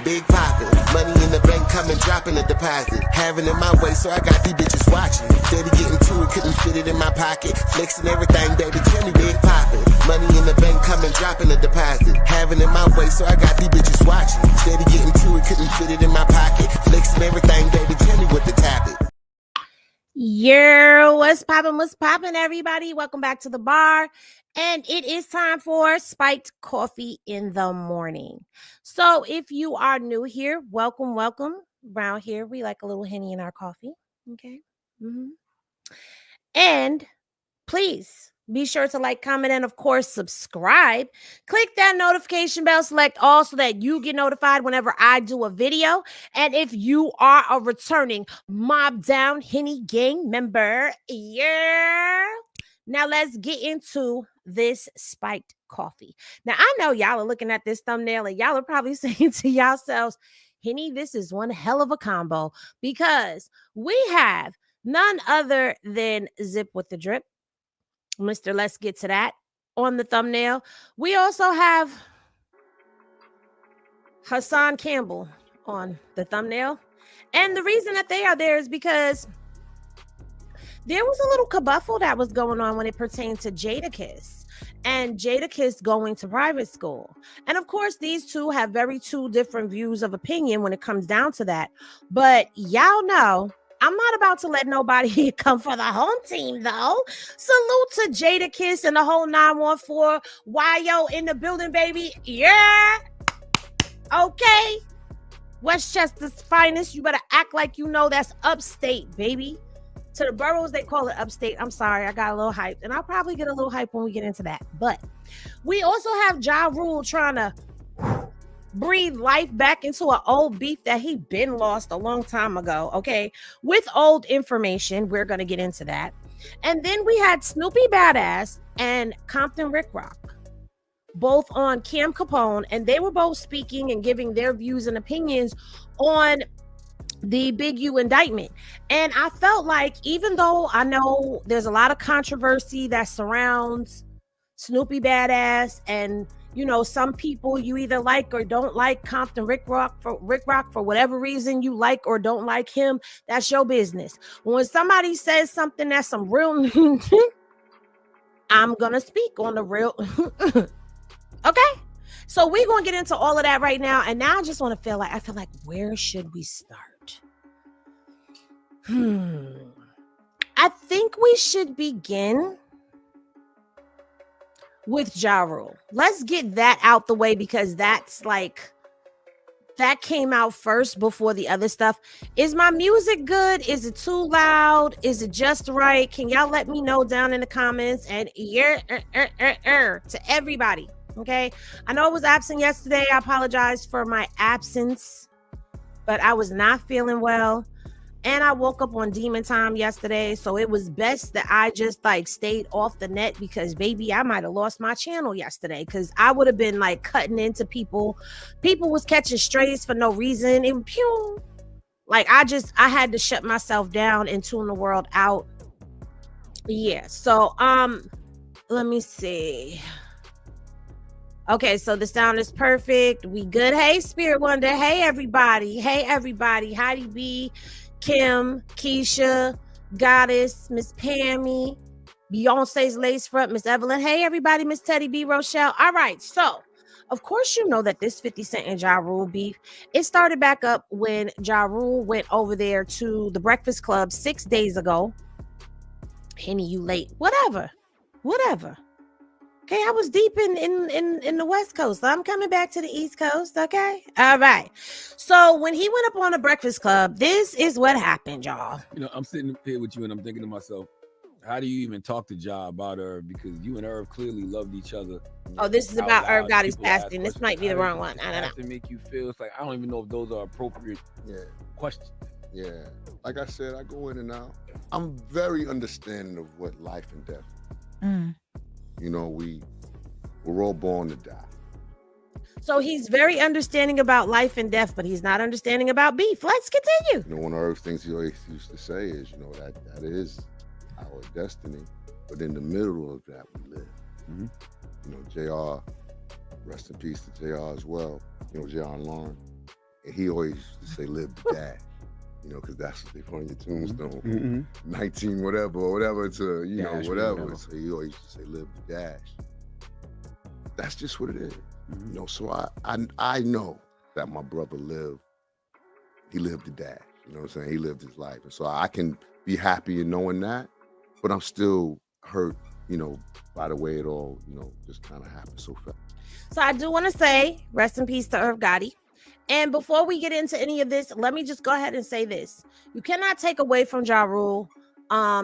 Big poppin', money in the bank, coming, dropping a deposit. Having it my way, so I got these bitches watching. Steady getting to it, couldn't fit it in my pocket. Flexing everything, baby, tell me big poppin'. Money in the bank, coming, dropping a deposit. Having it my way, so I got these bitches watching. Steady getting to it, couldn't fit it in my pocket. Flexing everything, baby, tell me what the topic. Yeah, what's poppin', everybody? Welcome back to the bar. And it is time for spiked coffee in the morning. So if you are new here, welcome. Around here, we like a little Henny in our coffee. Okay. And please be sure to like, comment, and of course, subscribe. Click that notification bell, select all so that you get notified whenever I do a video. And if you are a returning Mob Down Henny Gang member, yeah. Now let's get into this spiked coffee. Now, I know y'all are looking at this thumbnail and y'all are probably saying to yourselves, Henny, this is one hell of a combo because we have none other than Zip with the Drip. Mr. Let's Get to That on the thumbnail. We also have Hassan Campbell on the thumbnail. And the reason that they are there is because there was a little kerfuffle that was going on when it pertained to Jadakiss and Jadakiss going to private school. And of course, these two have two different views of opinion when it comes down to that. But y'all know, I'm not about to let nobody come for the home team, though. Salute to Jadakiss and the whole 914 YO in the building, baby. Yeah. Okay. Westchester's finest. You better act like you know that's upstate, baby. To the boroughs, they call it upstate. I'm sorry, I got a little hype. And I'll probably get a little hype when we get into that. But we also have Ja Rule trying to breathe life back into an old beef that he been lost a long time ago, okay? With old information, we're going to get into that. And then we had Snoopy Badazz and Compton Ricc, both on Cam Capone, and they were both speaking and giving their views and opinions on the Big U indictment. And I felt like, even though I know there's a lot of controversy that surrounds Snoopy Badazz, and you know, some people you either like or don't like Compton Ricc for whatever reason you like or don't like him. That's your business. When somebody says something that's some real, I'm gonna speak on the real. Okay, so we're gonna get into all of that right now. And now I just want to feel like where should we start? I think we should begin with Ja Rule. Let's get that out the way because that's like, that came out first before the other stuff. Is my music good? Is it too loud? Is it just right? Can y'all let me know down in the comments? And to everybody, okay? I know I was absent yesterday. I apologize for my absence, but I was not feeling well. And I woke up on demon time yesterday, so it was best that I just stayed off the net because, baby, I might have lost my channel yesterday because I would have been cutting into people. People was catching strays for no reason. And pew, I had to shut myself down and tune the world out. Yeah, so let me see. Okay, so the sound is perfect. We good. Hey, Spirit Wonder. Hey, everybody. Heidi B, Kim, Keisha, Goddess, Miss Pammy, Beyonce's Lace Front, Miss Evelyn. Hey, everybody, Miss Teddy B, Rochelle. All right, so of course you know that this 50 Cent and Ja Rule beef, it started back up when Ja Rule went over there to the Breakfast Club 6 days ago. Henny, you late. Whatever. Okay, I was deep in the West Coast. So I'm coming back to the East Coast, okay? All right. So when he went up on the Breakfast Club, this is what happened, y'all. You know, I'm sitting here with you and I'm thinking to myself, how do you even talk to Ja about her? Because you and Irv clearly loved each other. Oh, this is about Irv got his passing. This might be the wrong one. I don't know. To make you feel, it's like, I don't even know if those are appropriate questions. Yeah. Like I said, I go in and out. I'm very understanding of what life and death is. You know, we're all born to die. So he's very understanding about life and death, but he's not understanding about beef. Let's continue. You know, one of those things he always used to say is, you know, that is our destiny, but in the middle of that we live. You know, JR, rest in peace to JR as well. You know, JR and Lauren. And he always used to say, live the dash. You know, because that's what they put on your tombstone from 19 whatever or whatever to, you know, whatever. So he always used to say, live the dash. That's just what it is. You know, so I know that my brother he lived the dash. You know what I'm saying? He lived his life. And so I can be happy in knowing that, but I'm still hurt, you know, by the way it all, you know, just kind of happened so fast. So I do want to say rest in peace to Irv Gotti. And before we get into any of this, let me just go ahead and say this. You cannot take away from Ja Rule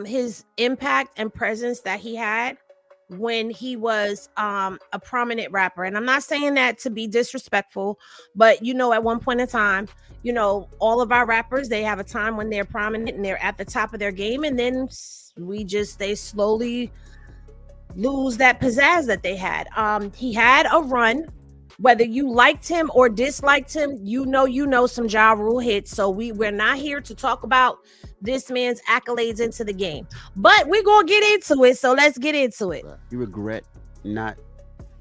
his impact and presence that he had when he was a prominent rapper. And I'm not saying that to be disrespectful, but you know, at one point in time, you know, all of our rappers, they have a time when they're prominent and they're at the top of their game, and then they slowly lose that pizzazz that they had. He had a run. Whether you liked him or disliked him, you know some Ja Rule hits. So we're not here to talk about this man's accolades into the game, but we're gonna get into it. So let's get into it. You regret not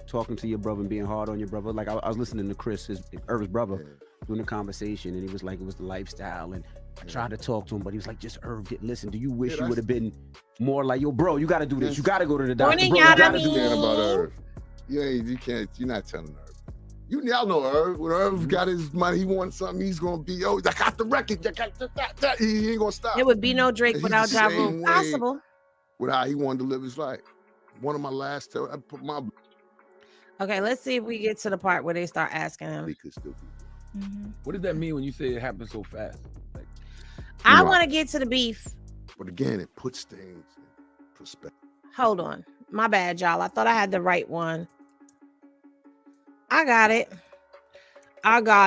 talking to your brother and being hard on your brother? Like I was listening to Chris, Irv's brother, doing a conversation, and he was like, it was the lifestyle, and I tried to talk to him, but he was like, just Irv, listen. Do you wish you would have been more like, yo, bro, you got to do this. You got to go to the doctor. Bro, you got to do this. About Irv. You can't. You're not telling Irv. Y'all know Irv. When Irv got his money, he wants something, he's gonna be, I got the record. He ain't gonna stop. It would be no Drake without Ja Rule. Possible. With how he wanted to live his life. One of my last, I put my. Okay, let's see if we get to the part where they start asking him. He could still be. What does that mean when you say it happened so fast? Like, I want to get to the beef. But again, it puts things in perspective. Hold on. My bad, y'all. I thought I had the right one. I got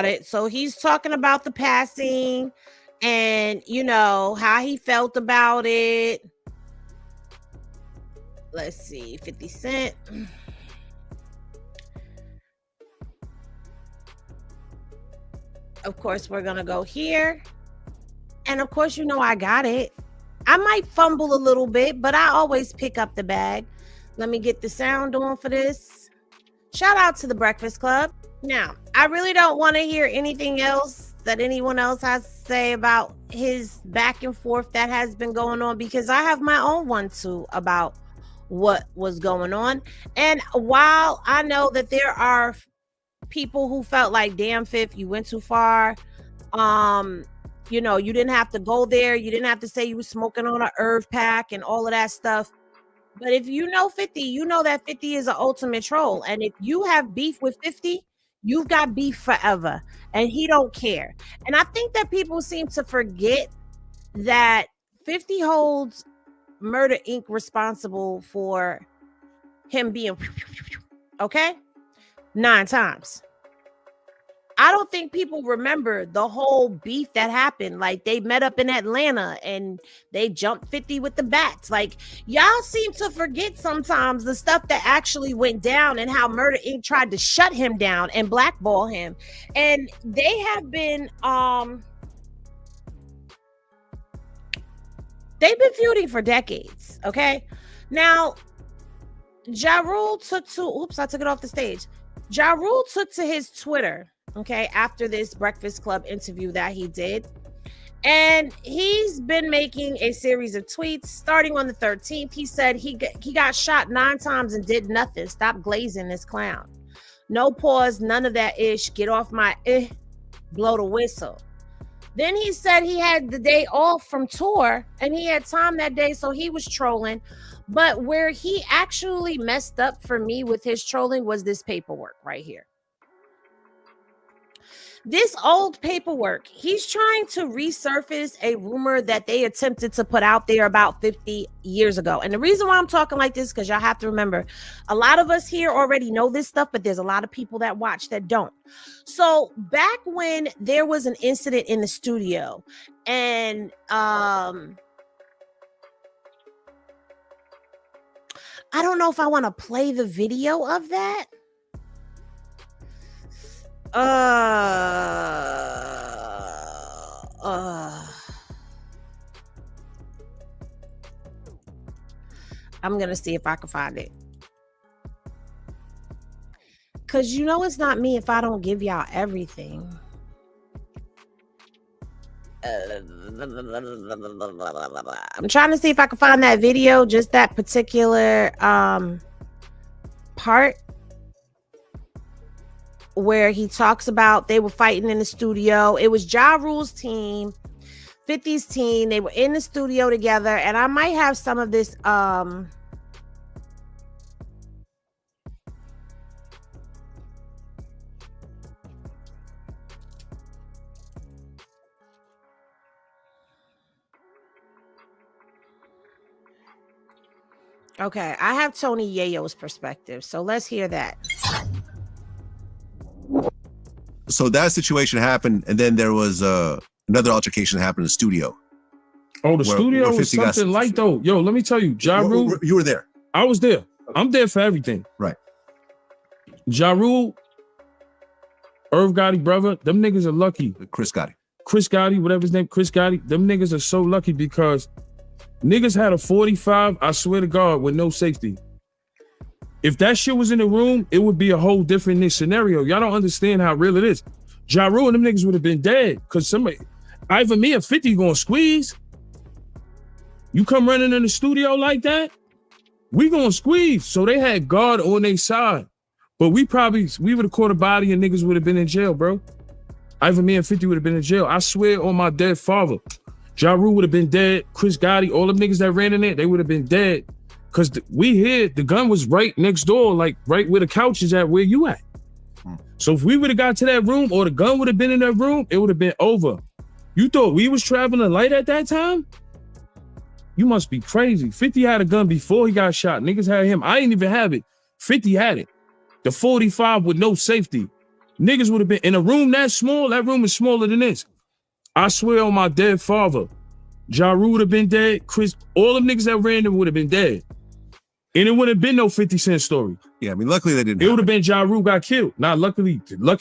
it. So he's talking about the passing and, you know, how he felt about it. Let's see, 50 Cent. Of course, we're going to go here. And of course, you know, I got it. I might fumble a little bit, but I always pick up the bag. Let me get the sound on for this. Shout out to the Breakfast Club. Now, I really don't want to hear anything else that anyone else has to say about his back and forth that has been going on, because I have my own one too about what was going on. And while I know that there are people who felt like, damn, Fifth, you went too far. You know, you didn't have to go there. You didn't have to say you were smoking on an Irv pack and all of that stuff. But if you know 50, you know that 50 is an ultimate troll. And if you have beef with 50, you've got beef forever. And he don't care. And I think that people seem to forget that 50 holds Murder Inc. responsible for him being, okay, 9 times. I don't think people remember the whole beef that happened. Like, they met up in Atlanta and they jumped 50 with the bats. Like, y'all seem to forget sometimes the stuff that actually went down and how Murder Inc. tried to shut him down and blackball him. And they have been they've been feuding for decades. Okay. Now, Ja Rule took to I took it off the stage. Ja Rule took to his Twitter, okay, after this Breakfast Club interview that he did. And he's been making a series of tweets starting on the 13th. He said he got shot 9 times and did nothing. Stop glazing this clown. No pause, none of that ish. Get off my blow the whistle. Then he said he had the day off from tour and he had time that day, so he was trolling. But where he actually messed up for me with his trolling was this paperwork right here. This old paperwork, he's trying to resurface a rumor that they attempted to put out there about 50 years ago. And the reason why I'm talking like this, because y'all have to remember, a lot of us here already know this stuff, but there's a lot of people that watch that don't. So back when there was an incident in the studio and I don't know if I want to play the video of that. I'm going to see if I can find it. Because you know it's not me if I don't give y'all everything. I'm trying to see if I can find that video, just that particular part where he talks about they were fighting in the studio. It was Ja Rule's team, 50's team. They were in the studio together, and I might have some of this okay, I have Tony Yayo's perspective, so let's hear that. So that situation happened, and then there was another altercation that happened in the studio. Oh, the studio was something like though. Yo, let me tell you, Ja Rule. You were there. I was there. I'm there for everything. Right. Ja Rule, Irv Gotti, brother, them niggas are lucky. Chris Gotti, whatever his name, Chris Gotti, them niggas are so lucky because niggas had a 45, I swear to God, with no safety. If that shit was in the room, it would be a whole different scenario. Y'all don't understand how real it is. Ja Rule and them niggas would have been dead because somebody, either me or 50 gonna squeeze. You come running in the studio like that, we gonna squeeze. So they had God on their side. But we would have caught a body and niggas would have been in jail, bro. Either me and 50 would have been in jail. I swear on my dead father. Ja Rule would have been dead. Chris Gotti, all them niggas that ran in there, they would have been dead. Cause the gun was right next door, like right where the couch is at, where you at. So if we would have got to that room or the gun would have been in that room, it would have been over. You thought we was traveling light at that time? You must be crazy. 50 had a gun before he got shot. Niggas had him. I didn't even have it. 50 had it. The 45 with no safety. Niggas would have been in a room that small. That room is smaller than this. I swear on my dead father. Ja Rule would have been dead. Chris, all them niggas that ran them would have been dead. And it wouldn't have been no 50 Cent story. Yeah, I mean, luckily they didn't. It would have been Ja Rule got killed. Not lucky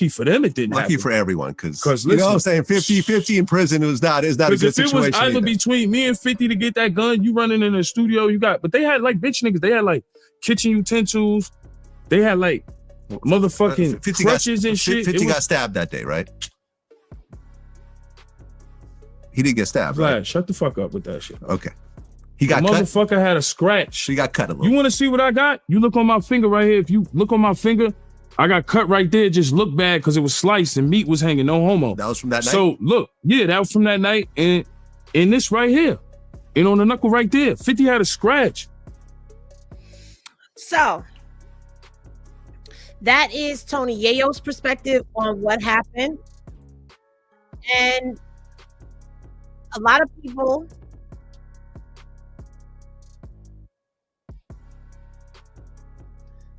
for them, it didn't happen. Lucky for everyone, because you know what I'm saying, 50 in prison is not a good situation. If it was either between me and 50 to get that gun, you running in the studio, but they had like bitch niggas, they had like kitchen utensils, they had like motherfucking crutches and shit. 50 got stabbed that day, right? He didn't get stabbed, Vlad, right? Shut the fuck up with that shit. Okay. He got cut. Motherfucker had a scratch. He got cut a little. You want to see what I got? You look on my finger right here. If you look on my finger, I got cut right there. Just look bad because it was sliced and meat was hanging. No homo. That was from that night? So look, yeah, that was from that night. And this right here. And on the knuckle right there, 50 had a scratch. So that is Tony Yayo's perspective on what happened. And a lot of people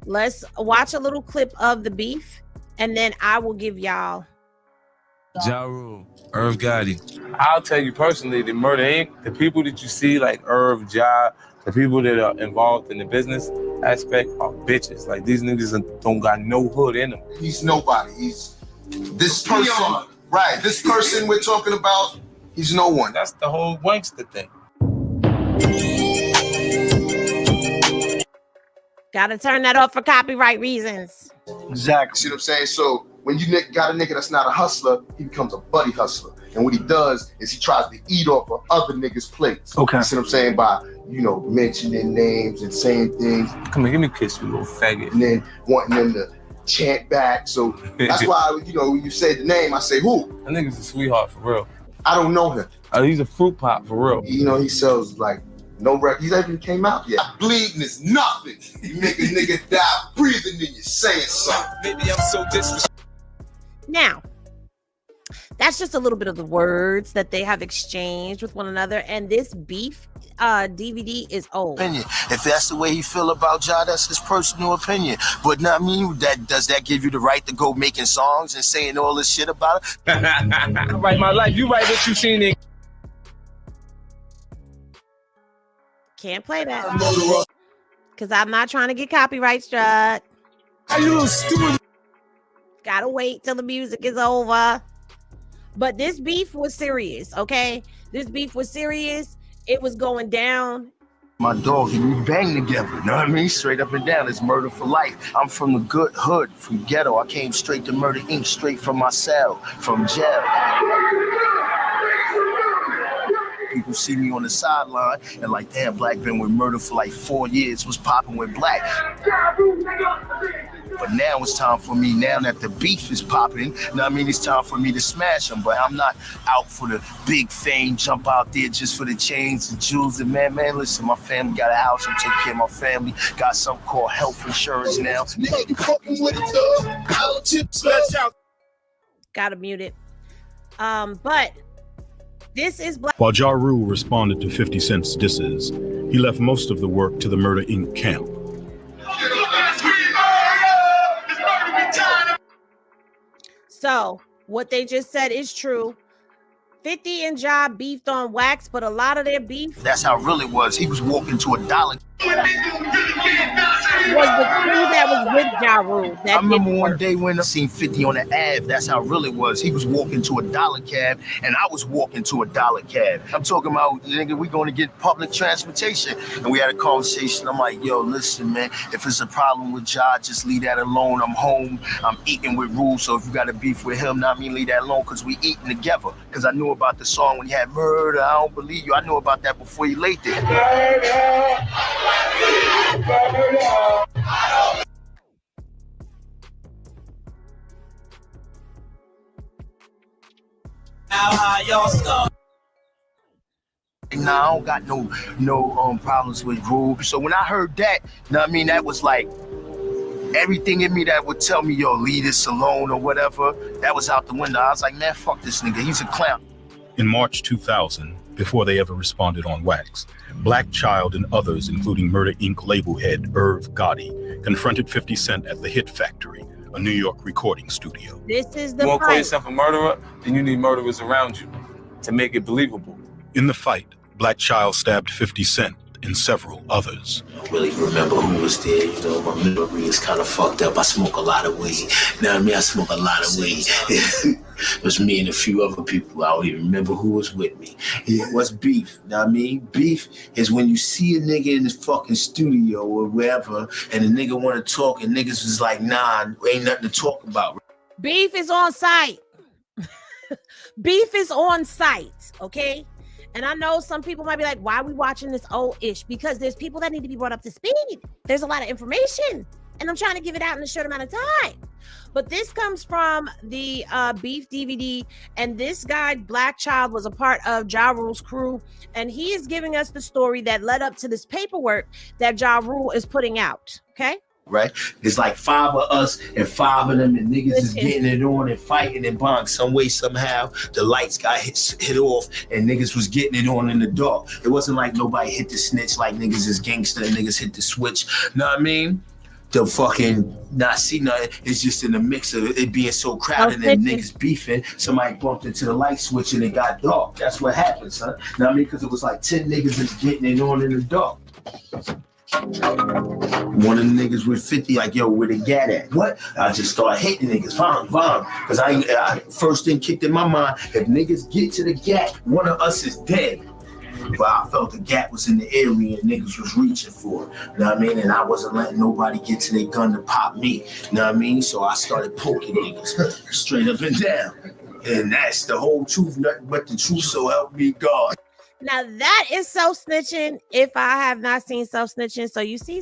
let's watch a little clip of the beef, and then I will give y'all. Ja Rule, Irv Gotti. I'll tell you personally, the Murder Inc., the people that you see like Irv, Ja, the people that are involved in the business aspect are bitches. Like these niggas don't got no hood in them. He's nobody. He's this person. Right, this person we're talking about, he's no one. That's the whole wankster thing. Gotta turn that off for copyright reasons. Exactly. See what I'm saying? So when you got a nigga that's not a hustler, he becomes a buddy hustler. And what he does is he tries to eat off of other niggas' plates. Okay. You see what I'm saying? By, mentioning names and saying things. Come here, give me a kiss, you little faggot. And then wanting them to chant back. So that's why, when you say the name, I say, who? That nigga's a sweetheart, for real. I don't know him. He's a fruit pop, for real. He sells like no record. He's not even came out yet. Bleeding is nothing. You make a nigga die breathing and you're saying something. Maybe I'm so disrespectful. Now, that's just a little bit of the words that they have exchanged with one another. And this beef DVD is old. Opinion. If that's the way he feel about Ja, that's his personal opinion. But not me. Does that give you the right to go making songs and saying all this shit about it? I write my life. You write what you seen in. Can't play that because I'm not trying to get copyright struck. Are you stupid? Gotta wait till the music is over. But this beef was serious, okay? This beef was serious. It was going down. My dog and we bang together, you know what I mean? Straight up and down, it's murder for life. I'm from the good hood, from ghetto. I came straight to Murder Inc., straight from my cell, from jail. people see me on the sideline and like, damn, Black been with murder for like 4 years, was popping with Black. But now it's time for me, now that the beef is popping, I mean, it's time for me to smash them. But I'm not out for the big fame, jump out there just for the chains and jewels. And man, listen, my family got a house, I'm taking care of my family, got something called health insurance now. Nigga, you fucking with it, dog. Gotta mute it. But this is Black. While Ja Rule responded to 50 Cent's disses, he left most of the work to the Murder Inc. camp. So what they just said is true. 50 and Ja beefed on wax, but a lot of their beef. That's how it really was. He was walking to $1. Was the crew that was with Ja Rule. I remember one day when I seen 50 on the Ave. That's how it really was. He was walking to $1 cab, and I was walking to $1 cab. I'm talking about, nigga, we going to get public transportation. And we had a conversation. I'm like, yo, listen, man, if it's a problem with Ja, just leave that alone. I'm home. I'm eating with Rule. So if you got a beef with him, not me, leave that alone, because we eating together. Because I knew about the song when you had murder. I don't believe you. I knew about that before you laid there. Nah, I don't got no problems with Rule. So when I heard that, I mean, that was like everything in me that would tell me, yo, leave this alone or whatever, that was out the window. I was like, man, fuck this nigga. He's a clown. In March 2000, before they ever responded on wax, Black Child and others, including Murder Inc. label head Irv Gotti, confronted 50 Cent at the Hit Factory, a New York recording studio. This is the You want to call fight. yourself a murderer, then you need murderers around you to make it believable. In the fight, Black Child stabbed 50 Cent and several others. I don't really remember who was there. You know, my memory is kind of fucked up. I smoke a lot of weed. Now, I mean, I smoke a lot of weed. It was me and a few other people. I don't even remember who was with me. What's beef? Now, I mean, beef is when you see a nigga in this fucking studio or wherever, and the nigga want to talk, and niggas was like, nah, ain't nothing to talk about. Beef is on site. Beef is on site, okay? And I know some people might be like, why are we watching this old-ish? Because there's people that need to be brought up to speed. There's a lot of information, and I'm trying to give it out in a short amount of time. But this comes from the Beef DVD, and this guy, Black Child, was a part of Ja Rule's crew, and he is giving us the story that led up to this paperwork that Ja Rule is putting out, okay? Right? It's like 5 of us and 5 of them, and niggas is getting it on and fighting and bang. Some way, somehow, the lights got hit off, and niggas was getting it on in the dark. It wasn't like nobody hit the snitch like niggas is gangster and niggas hit the switch. Know what I mean? The fucking not see nothing. It's just in the mix of it being so crowded and niggas beefing. Somebody bumped into the light switch and it got dark. That's what happened, son. Know what I mean? Because it was like 10 niggas is getting it on in the dark. One of the niggas with 50, like, yo, where the gat at? What? I just started hitting niggas, vom. Because I first thing kicked in my mind, if niggas get to the gat, one of us is dead. But I felt the gat was in the area and niggas was reaching for it. You know what I mean? And I wasn't letting nobody get to their gun to pop me. You know what I mean? So I started poking niggas straight up and down. And that's the whole truth, nothing but the truth, so help me God. Now that is self-snitching. If I have not seen self-snitching, so you see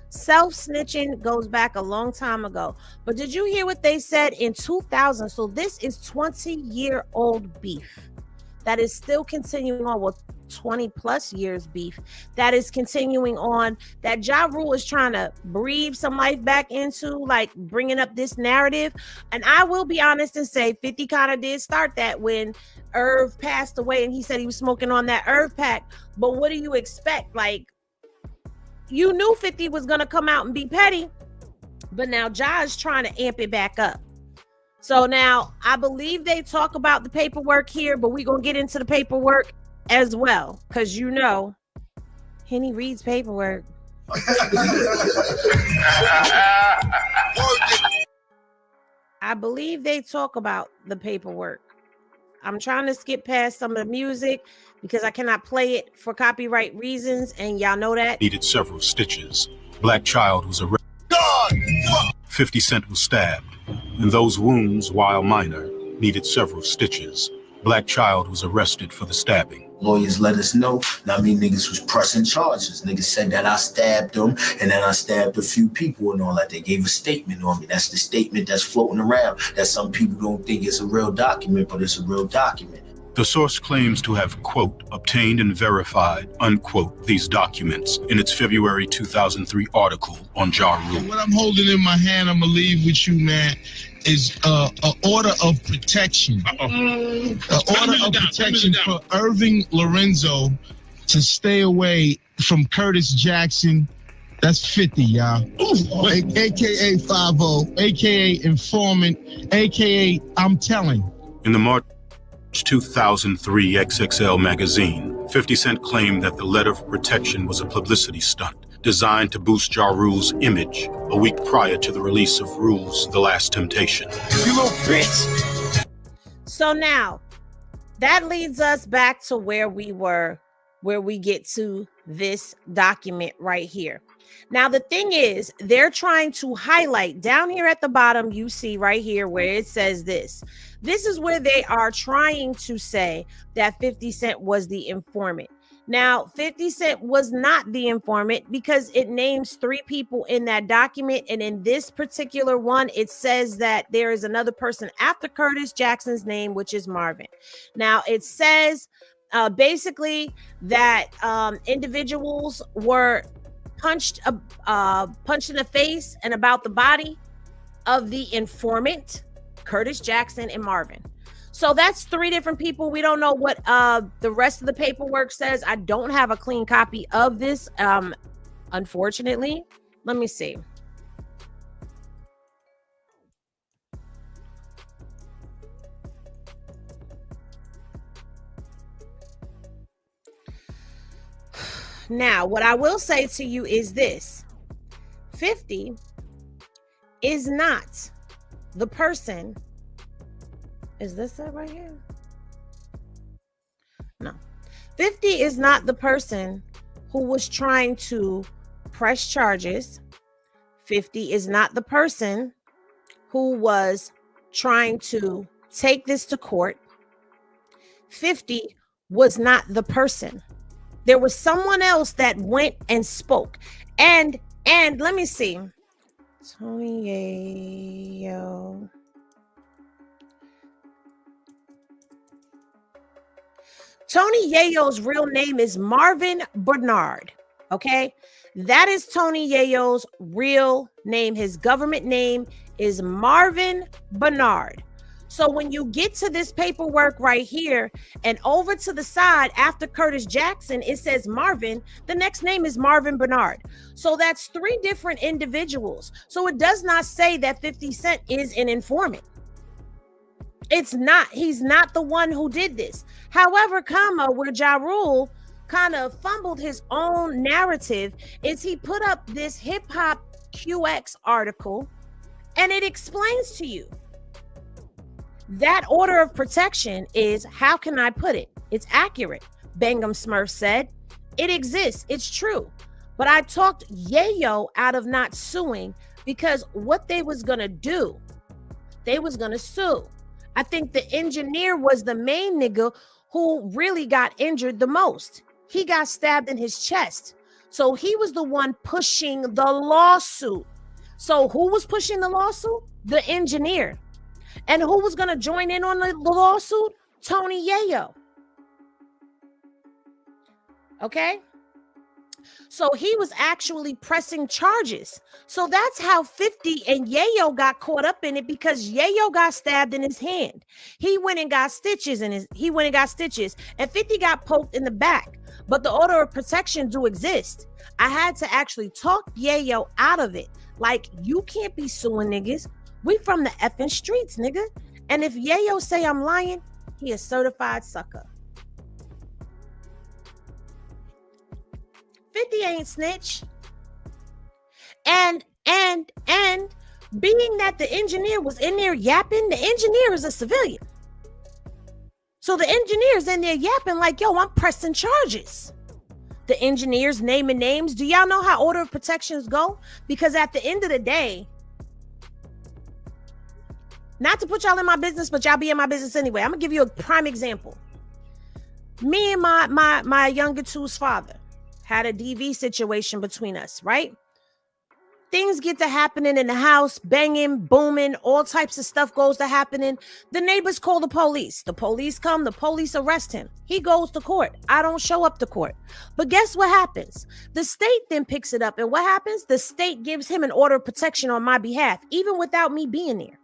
self-snitching goes back a long time ago. But did you hear what they said in 2000? So this is 20-year-old beef that is still continuing on with 20 plus years beef that is continuing on, that Ja Rule is trying to breathe some life back into, like bringing up this narrative. And I will be honest and say 50 kind of did start that when Irv passed away and he said he was smoking on that Irv pack. But what do you expect? Like, you knew 50 was gonna come out and be petty, but now Ja is trying to amp it back up. So now I believe they talk about the paperwork here, but we're going to get into the paperwork as well. Because you know, Henny reads paperwork. I believe they talk about the paperwork. I'm trying to skip past some of the music because I cannot play it for copyright reasons. And y'all know that. Needed several stitches. Black Child was arrested. 50 Cent was stabbed. And those wounds, while minor, needed several stitches. Black child was arrested for the stabbing. Lawyers let us know. Now, niggas was pressing charges. Niggas said that I stabbed them and then I stabbed a few people and all that. They gave a statement on me. That's the statement that's floating around that some people don't think is a real document, but it's a real document. The source claims to have, quote, obtained and verified, unquote, these documents in its February 2003 article on Ja Rule. What I'm holding in my hand, I'm gonna leave with you, man, is an order of protection. An order of protection for Irving Lorenzo to stay away from Curtis Jackson. That's 50, y'all. AKA 50, AKA informant, AKA I'm telling. In the March 2003 XXL magazine, 50 Cent claimed that the letter of protection was a publicity stunt designed to boost Ja Rule's image a week prior to the release of Rule's The Last Temptation. You little bitch. So now, that leads us back to where we were, where we get to this document right here. Now, the thing is, they're trying to highlight down here at the bottom, you see right here where it says this. This is where they are trying to say that 50 Cent was the informant. Now, 50 Cent was not the informant because it names 3 people in that document. And in this particular one, it says that there is another person after Curtis Jackson's name, which is Marvin. Now, it says basically that individuals were punched in the face and about the body of the informant, Curtis Jackson and Marvin. So that's 3 different people. We don't know what the rest of the paperwork says. I don't have a clean copy of this, unfortunately. Let me see. Now, what I will say to you is this. 50 is not the person. Is this it right here? No. 50 is not the person who was trying to press charges. 50 is not the person who was trying to take this to court. 50 was not the person. There was someone else that went and spoke. And let me see. Tony Yayo. Tony Yayo's real name is Marvin Bernard. Okay, that is Tony Yayo's real name. His government name is Marvin Bernard. So when you get to this paperwork right here and over to the side after Curtis Jackson, it says Marvin. The next name is Marvin Bernard. So that's 3 different individuals. So it does not say that 50 Cent is an informant. It's not. He's not the one who did this. However, where Ja Rule kind of fumbled his own narrative is he put up this Hip Hop QX article and it explains to you that order of protection is, how can I put it? It's accurate. Bangum Smurf said, it exists. It's true. But I talked Yayo out of not suing because what they was going to do, they was going to sue. I think the engineer was the main nigga who really got injured the most. He got stabbed in his chest. So he was the one pushing the lawsuit. So who was pushing the lawsuit? The engineer. And who was going to join in on the lawsuit? Tony Yayo. Okay? So he was actually pressing charges. So that's how 50 and Yayo got caught up in it, because Yayo got stabbed in his hand. He went and got stitches and 50 got poked in the back. But the order of protection do exist. I had to actually talk Yayo out of it. Like, you can't be suing niggas. We from the effing streets, nigga. And if Yayo say I'm lying, he a certified sucker. 50 ain't snitch. And being that the engineer was in there yapping, the engineer is a civilian. So the engineer's in there yapping like, yo, I'm pressing charges. The engineer's naming names. Do y'all know how order of protections go? Because at the end of the day, Not to put y'all in my business, but y'all be in my business anyway. I'm gonna give you a prime example. Me and my younger two's father had a DV situation between us, right? Things get to happening in the house, banging, booming, all types of stuff goes to happening. The neighbors call the police. The police come, the police arrest him. He goes to court. I don't show up to court. But guess what happens? The state then picks it up. And what happens? The state gives him an order of protection on my behalf, even without me being there.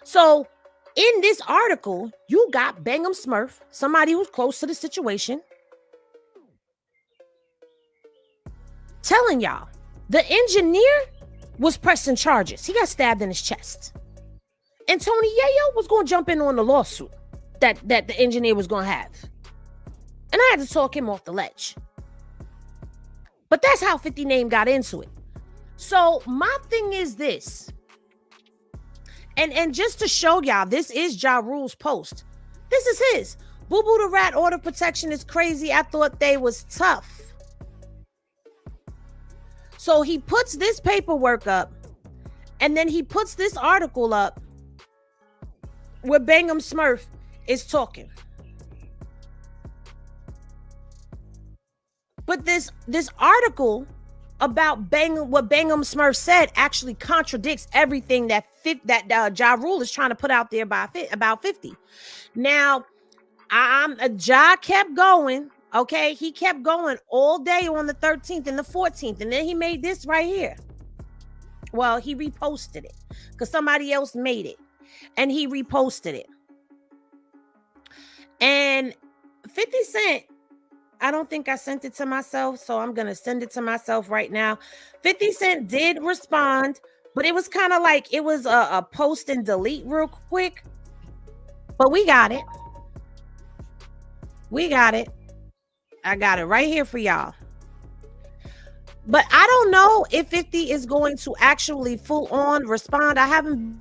So in this article, you got Bangum Smurf, somebody who's close to the situation, telling y'all the engineer was pressing charges. He got stabbed in his chest. And Tony Yayo was going to jump in on the lawsuit that the engineer was going to have. And I had to talk him off the ledge. But that's how 50 Name got into it. So my thing is this. And just to show y'all, this is Ja Rule's post. This is his. Boo Boo the Rat order protection is crazy. I thought they was tough. So he puts this paperwork up, and then he puts this article up where Bangum Smurf is talking. But this article about what Bangum Smurf said actually contradicts everything that Ja Rule is trying to put out there about 50. Now, Ja kept going. Okay, he kept going all day on the 13th and the 14th, and then he made this right here. Well, he reposted it because somebody else made it, and he reposted it. And 50 Cent, I don't think I sent it to myself, so I'm gonna send it to myself right now. 50 Cent did respond, but it was kind of like it was a post and delete real quick. But we got it. We got it. I got it right here for y'all. But I don't know if 50 is going to actually full on respond. I haven't.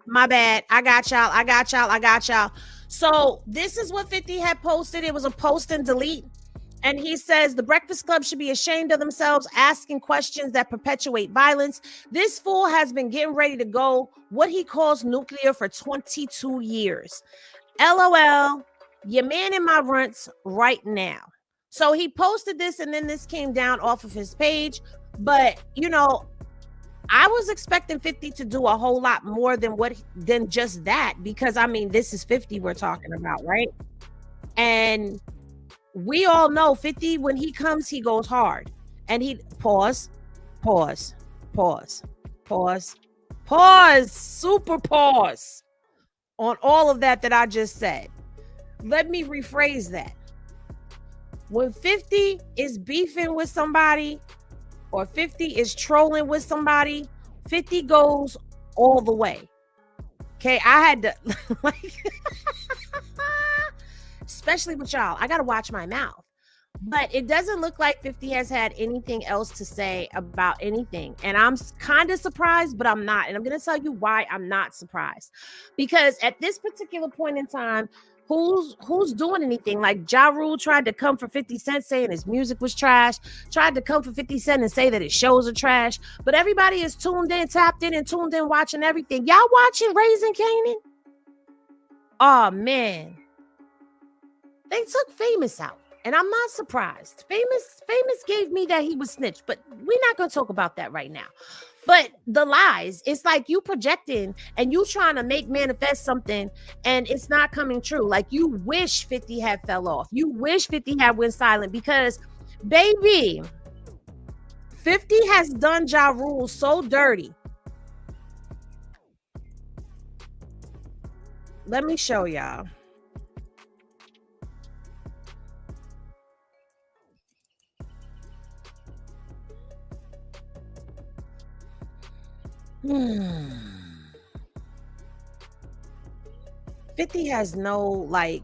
My bad. I got y'all. So this is what 50 had posted. It was a post and delete. And he says the Breakfast Club should be ashamed of themselves, asking questions that perpetuate violence. This fool has been getting ready to go what he calls nuclear for 22 years. LOL, your man in my runts right now. So he posted this, and then this came down off of his page. But, you know, I was expecting 50 to do a whole lot more than just that, because I mean, this is 50 we're talking about, right? And we all know 50, when he comes, he goes hard. And he pause, super pause on all of that I just said. Let me rephrase that. When 50 is beefing with somebody, or 50 is trolling with somebody, 50 goes all the way. Okay, I had to, like, especially with y'all, I got to watch my mouth. But it doesn't look like 50 has had anything else to say about anything. And I'm kind of surprised, but I'm not. And I'm going to tell you why I'm not surprised. Because at this particular point in time, who's doing anything? Like Ja Rule tried to come for 50 Cent saying his music was trash, tried to come for 50 Cent and say that his shows are trash, but everybody is tuned in, tapped in, and tuned in, watching everything. Y'all watching Raising Kanan? Oh man, they took Famous out, and I'm not surprised. Famous gave me that he was snitched, but we're not going to talk about that right now. But the lies, it's like you projecting and you trying to make manifest something, and it's not coming true. Like you wish 50 had fell off. You wish 50 had went silent, because baby, 50 has done Ja Rule so dirty. Let me show y'all. Hmm. 50 has no, like,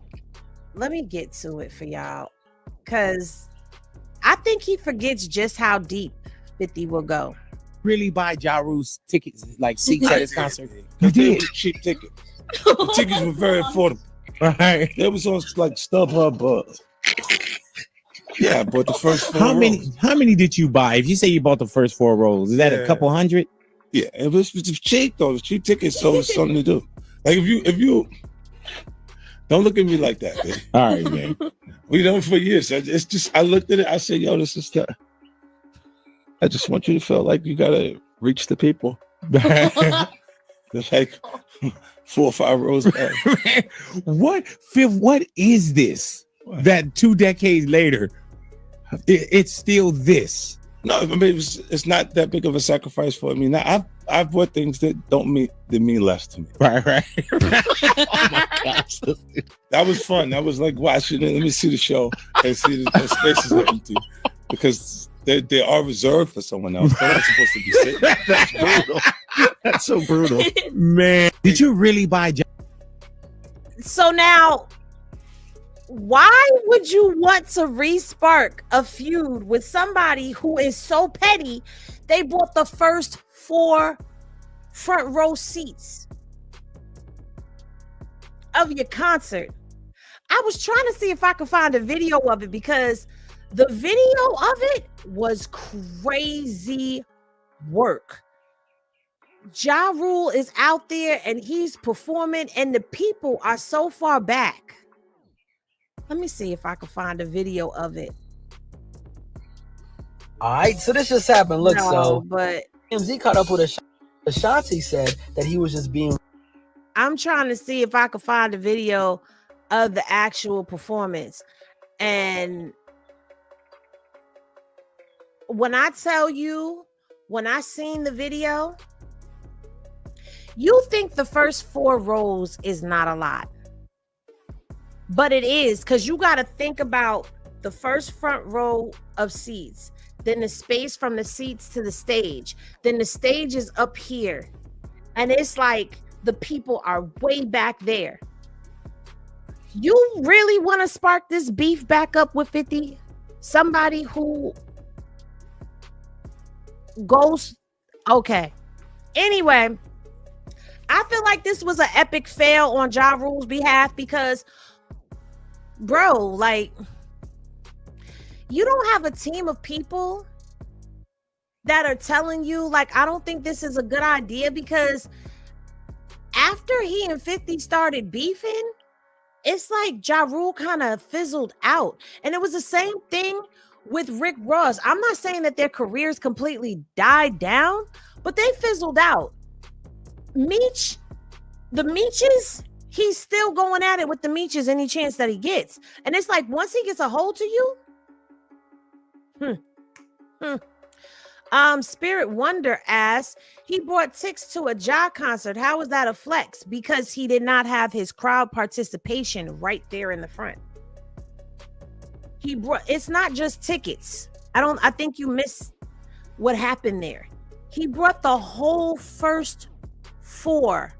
let me get to it for y'all, because I think he forgets just how deep 50 will go. Really buy Ja Rule's tickets, like seats at his concert? You did. Cheap tickets. The tickets were very affordable. Right. It was on like StubHub. Yeah, I bought the first 4 How rows. many did you buy? If you say you bought the first 4 rows, is that a couple hundred? Yeah, it was cheap though. It was cheap tickets, so it's something to do. Like if you don't look at me like that, man. All right, man. We done for years. It's just I looked at it. I said, "Yo, this is the." I just want you to feel like you gotta reach the people. There's like 4 or 5 rows back. What is this? That 2 decades later, it's still this. No, I mean it's not that big of a sacrifice for me. Now I've bought things that mean less to me. Right. Oh my gosh. That was fun. That was like watching it. Let me see the show and see the spaces are empty because they are reserved for someone else. They're not supposed to be sitting. That's brutal. That's so brutal. Man, did you really buy? So now, why would you want to re-spark a feud with somebody who is so petty they bought the first 4 front row seats of your concert? I was trying to see if I could find a video of it because the video of it was crazy work. Ja Rule is out there and he's performing and the people are so far back. Let me see if I can find a video of it. All right, so this just happened. Look, No, so but TMZ caught up with Ashanti said that he was just being. I'm trying to see if I can find a video of the actual performance. And when I tell you, when I seen the video, you think the first 4 rows is not a lot. But it is, because you got to think about the first front row of seats, then the space from the seats to the stage, then the stage is up here. And it's like the people are way back there. You really want to spark this beef back up with 50? Somebody who goes, okay. Anyway, I feel like this was an epic fail on Ja Rule's behalf because, bro, like, you don't have a team of people that are telling you, like, I don't think this is a good idea, because after he and 50 started beefing, it's like Ja Rule kind of fizzled out. And it was the same thing with Rick Ross. I'm not saying that their careers completely died down, but they fizzled out. The Meeches, he's still going at it with the Meeches any chance that he gets. And it's like, once he gets a hold to you, Spirit Wonder asks, he brought Tix to a Ja concert. How was that a flex? Because he did not have his crowd participation right there in the front. It's not just tickets. I think you missed what happened there. He brought the whole first 4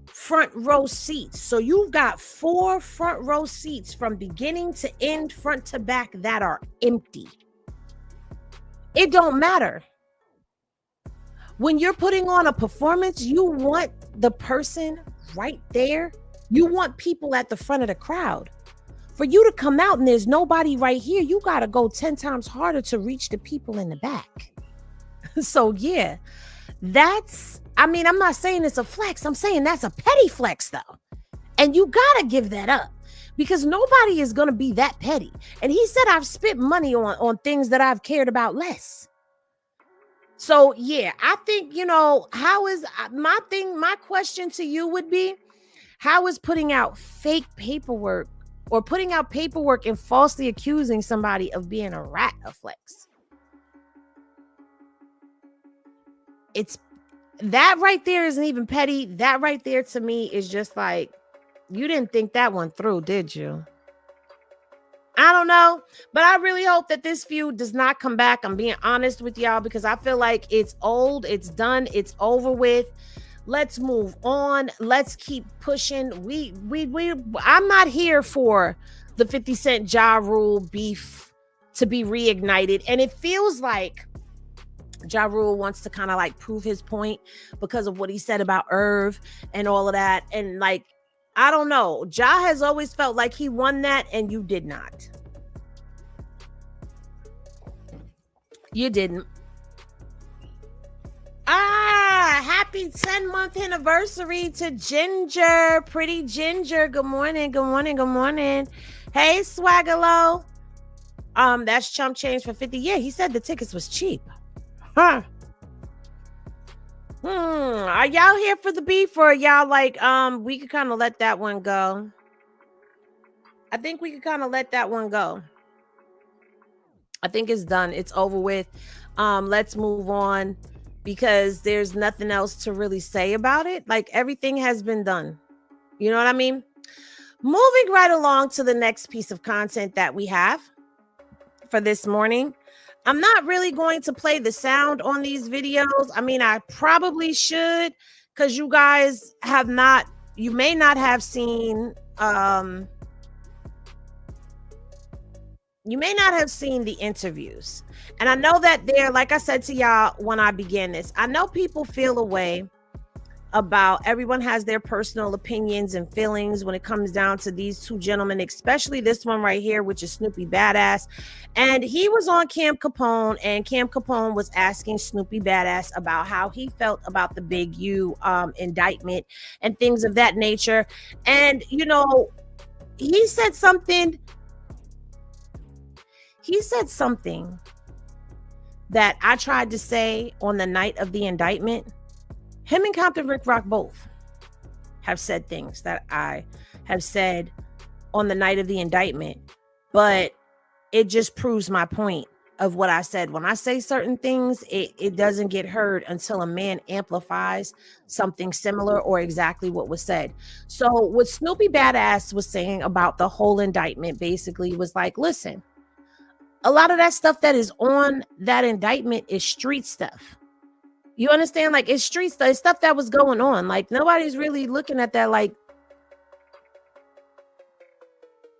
front row seats. So you've got 4 front row seats from beginning to end, front to back, that are empty. It don't matter. When you're putting on a performance, you want the person right there. You want people at the front of the crowd. For you to come out and there's nobody right here, you got to go 10 times harder to reach the people in the back. So yeah, I'm not saying it's a flex. I'm saying that's a petty flex though. And you got to give that up because nobody is going to be that petty. And he said, I've spent money on things that I've cared about less. So yeah, I think, how is my question to you would be, how is putting out fake paperwork or putting out paperwork and falsely accusing somebody of being a rat a flex? It's that right there isn't even petty. That right there to me is just like, You didn't think that one through, did you? I don't know, but I really hope that this feud does not come back. I'm being honest with y'all because I feel like it's old, it's done, it's over with. Let's move on. Let's keep pushing. I'm not here for the 50 Cent Ja Rule beef to be reignited, and it feels like Ja Rule wants to kind of like prove his point because of what he said about Irv and all of that. And like, I don't know. Ja has always felt like he won that, and you did not. You didn't. Happy 10-month anniversary to Ginger. Pretty Ginger. Good morning. Good morning. Good morning. Hey, Swagalo. That's chump change for 50. Yeah, he said the tickets was cheap. Huh. Are y'all here for the beef, or are y'all like, we could kind of let that one go? I think we could kind of let that one go. I think it's done. It's over with. Let's move on because there's nothing else to really say about it. Like, everything has been done. You know what I mean? Moving right along to the next piece of content that we have for this morning. I'm not really going to play the sound on these videos. I mean, I probably should, because you guys have not, you may not have seen, you may not have seen the interviews. And I know that they're, like I said to y'all when I began this, I know people feel a way about, everyone has their personal opinions and feelings when it comes down to these two gentlemen, especially this one right here, which is Snoopy Badazz. And he was on Cam Capone, and Cam Capone was asking Snoopy Badazz about how he felt about the Big U indictment and things of that nature. And, you know, he said something that I tried to say on the night of the indictment. Him and Compton Ricc both have said things that I have said on the night of the indictment, but it just proves my point of what I said. When I say certain things, it doesn't get heard until a man amplifies something similar or exactly what was said. So what Snoopy Badazz was saying about the whole indictment basically was like, listen, a lot of that stuff that is on that indictment is street stuff. You understand? Like, it's street stuff, it's stuff that was going on. Like, nobody's really looking at that like,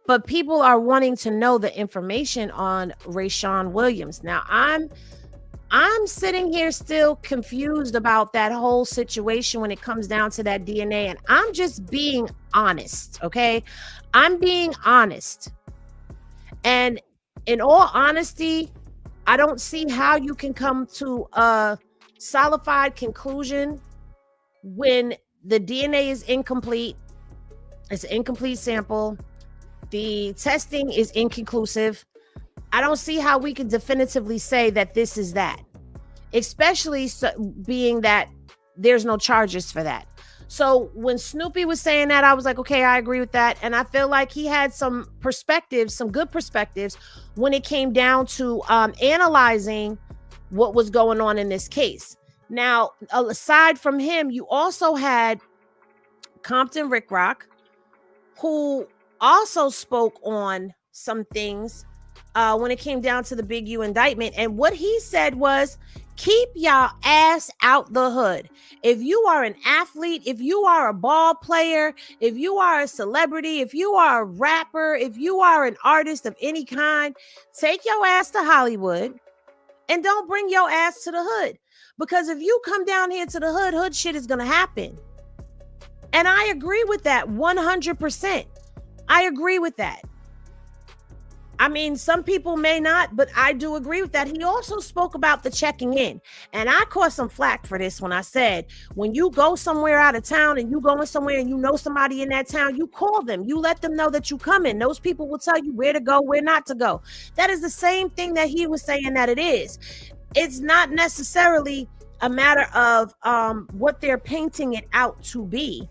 but people are wanting to know the information on Rayshawn Williams. Now, I'm sitting here still confused about that whole situation when it comes down to that DNA, and I'm just being honest, okay? I'm being honest. And in all honesty, I don't see how you can come to a solidified conclusion when the DNA is incomplete. It's an incomplete sample. The testing is inconclusive. I don't see how we can definitively say that this is that, especially being that there's no charges for that. So when Snoopy was saying that, I was like, okay, I agree with that. And I feel like he had some perspectives, some good perspectives when it came down to analyzing what was going on in this case. Now, aside from him, you also had Compton Ricc, who also spoke on some things when it came down to the Big U indictment. And what he said was, keep y'all ass out the hood. If you are an athlete, if you are a ball player, if you are a celebrity, if you are a rapper, if you are an artist of any kind, take your ass to Hollywood and don't bring your ass to the hood. Because if you come down here to the hood, hood shit is going to happen. And I agree with that 100%. I agree with that. I mean, some people may not, but I do agree with that. He also spoke about the checking in. And I caught some flack for this when I said, when you go somewhere out of town and you going somewhere and you know somebody in that town, you call them. You let them know that you coming. Those people will tell you where to go, where not to go. That is the same thing that he was saying that it is. It's not necessarily a matter of what they're painting it out to be.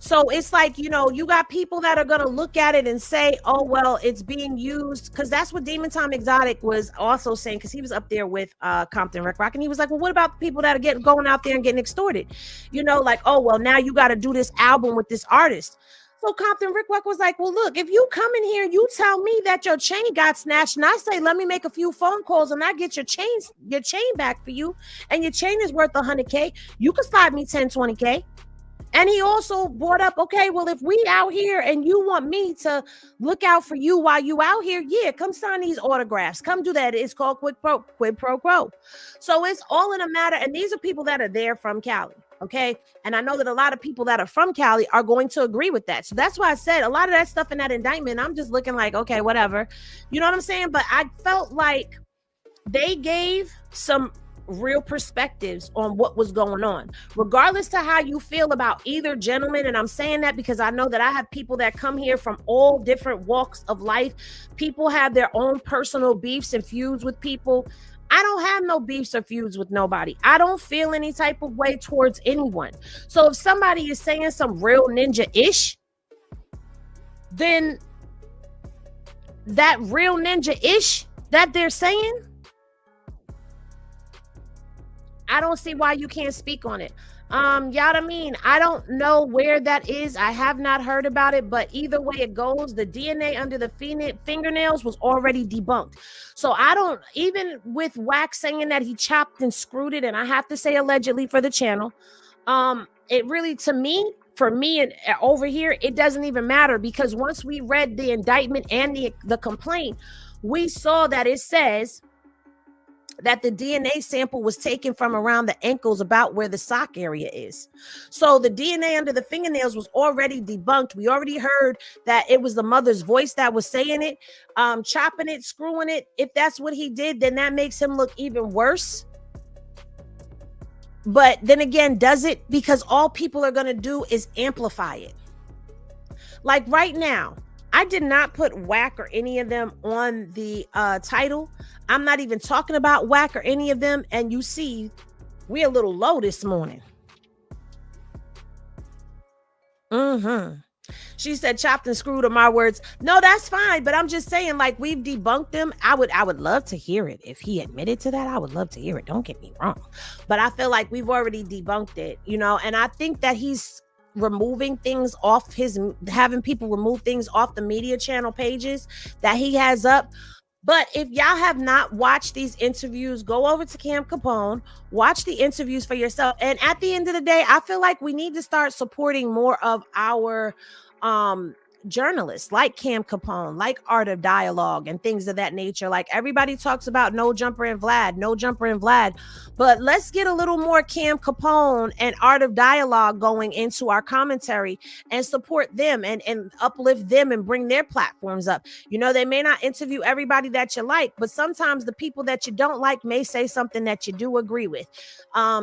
So it's like, you know, you got people that are going to look at it and say, oh, well, it's being used. Because that's what Demon Time Exotic was also saying, because he was up there with Compton Ricc, and he was like, well, what about the people that are going out there and getting extorted? You know, like, oh, well, now you got to do this album with this artist. So Compton Ricc was like, well, look, if you come in here and you tell me that your chain got snatched, and I say, let me make a few phone calls and I get your chain back for you, and your chain is worth $100K, you can slide me 10, 20K. And he also brought up, okay, well, if we out here and you want me to look out for you while you out here, yeah, come sign these autographs. Come do that. It's called quid pro quo. So it's all in a matter. And these are people that are there from Cali. Okay. And I know that a lot of people that are from Cali are going to agree with that. So that's why I said a lot of that stuff in that indictment, I'm just looking like, okay, whatever. You know what I'm saying? But I felt like they gave some real perspectives on what was going on, regardless to how you feel about either gentleman. And I'm saying that because I know that I have people that come here from all different walks of life. People have their own personal beefs and feuds with people. I don't have no beefs or feuds with nobody. I don't feel any type of way towards anyone. So if somebody is saying some real ninja-ish, then that real ninja-ish that they're saying, I don't see why you can't speak on it. Yada mean, I don't know where that is. I have not heard about it, but either way it goes, the DNA under the fingernails was already debunked. So I don't, even with Wax saying that he chopped and screwed it, and I have to say allegedly for the channel, it really, to me, for me and over here, it doesn't even matter, because once we read the indictment and the complaint, we saw that it says that the DNA sample was taken from around the ankles, about where the sock area is. So the DNA under the fingernails was already debunked. We already heard that it was the mother's voice that was saying it, chopping it, screwing it. If that's what he did, then that makes him look even worse. But then again, does it? Because all people are going to do is amplify it. Like right now, I did not put Whack or any of them on the title. I'm not even talking about Whack or any of them. And you see, we're a little low this morning. She said, chopped and screwed, are my words. No, that's fine. But I'm just saying, like, we've debunked them. I would love to hear it. If he admitted to that, I would love to hear it. Don't get me wrong. But I feel like we've already debunked it, you know, and I think that he's removing things off having people remove things off the media channel pages that he has up. But if y'all have not watched these interviews, go over to Cam Capone, watch the interviews for yourself. And at the end of the day, I feel like we need to start supporting more of our journalists like Cam Capone, like Art of Dialogue and things of that nature. Like everybody talks about No Jumper and Vlad, but let's get a little more Cam Capone and Art of Dialogue going into our commentary and support them and uplift them and bring their platforms up. You know, they may not interview everybody that you like, but sometimes the people that you don't like may say something that you do agree with.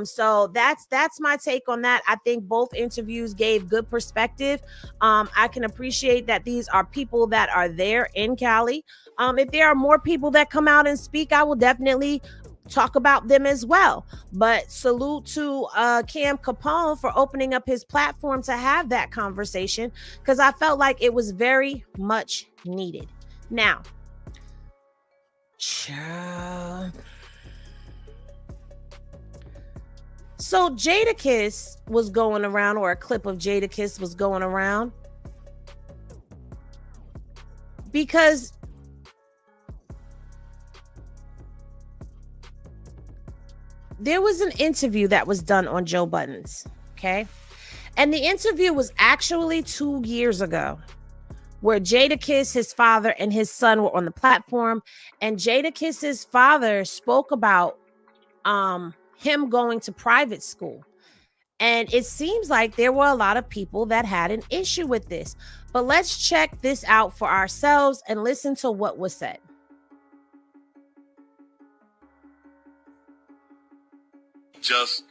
So that's my take on that. I think both interviews gave good perspective. I can appreciate that these are people that are there in Cali. If there are more people that come out and speak, I will definitely talk about them as well. But salute to Cam Capone for opening up his platform to have that conversation, because I felt like it was very much needed. Now, so Jadakiss was going around, or a clip of Jadakiss was going around, because there was an interview that was done on Joe Budden's, okay? And the interview was actually 2 years ago, where Jadakiss, his father, and his son were on the platform, and Jadakiss's father spoke about him going to private school. And it seems like there were a lot of people that had an issue with this. But let's check this out for ourselves and listen to what was said. Just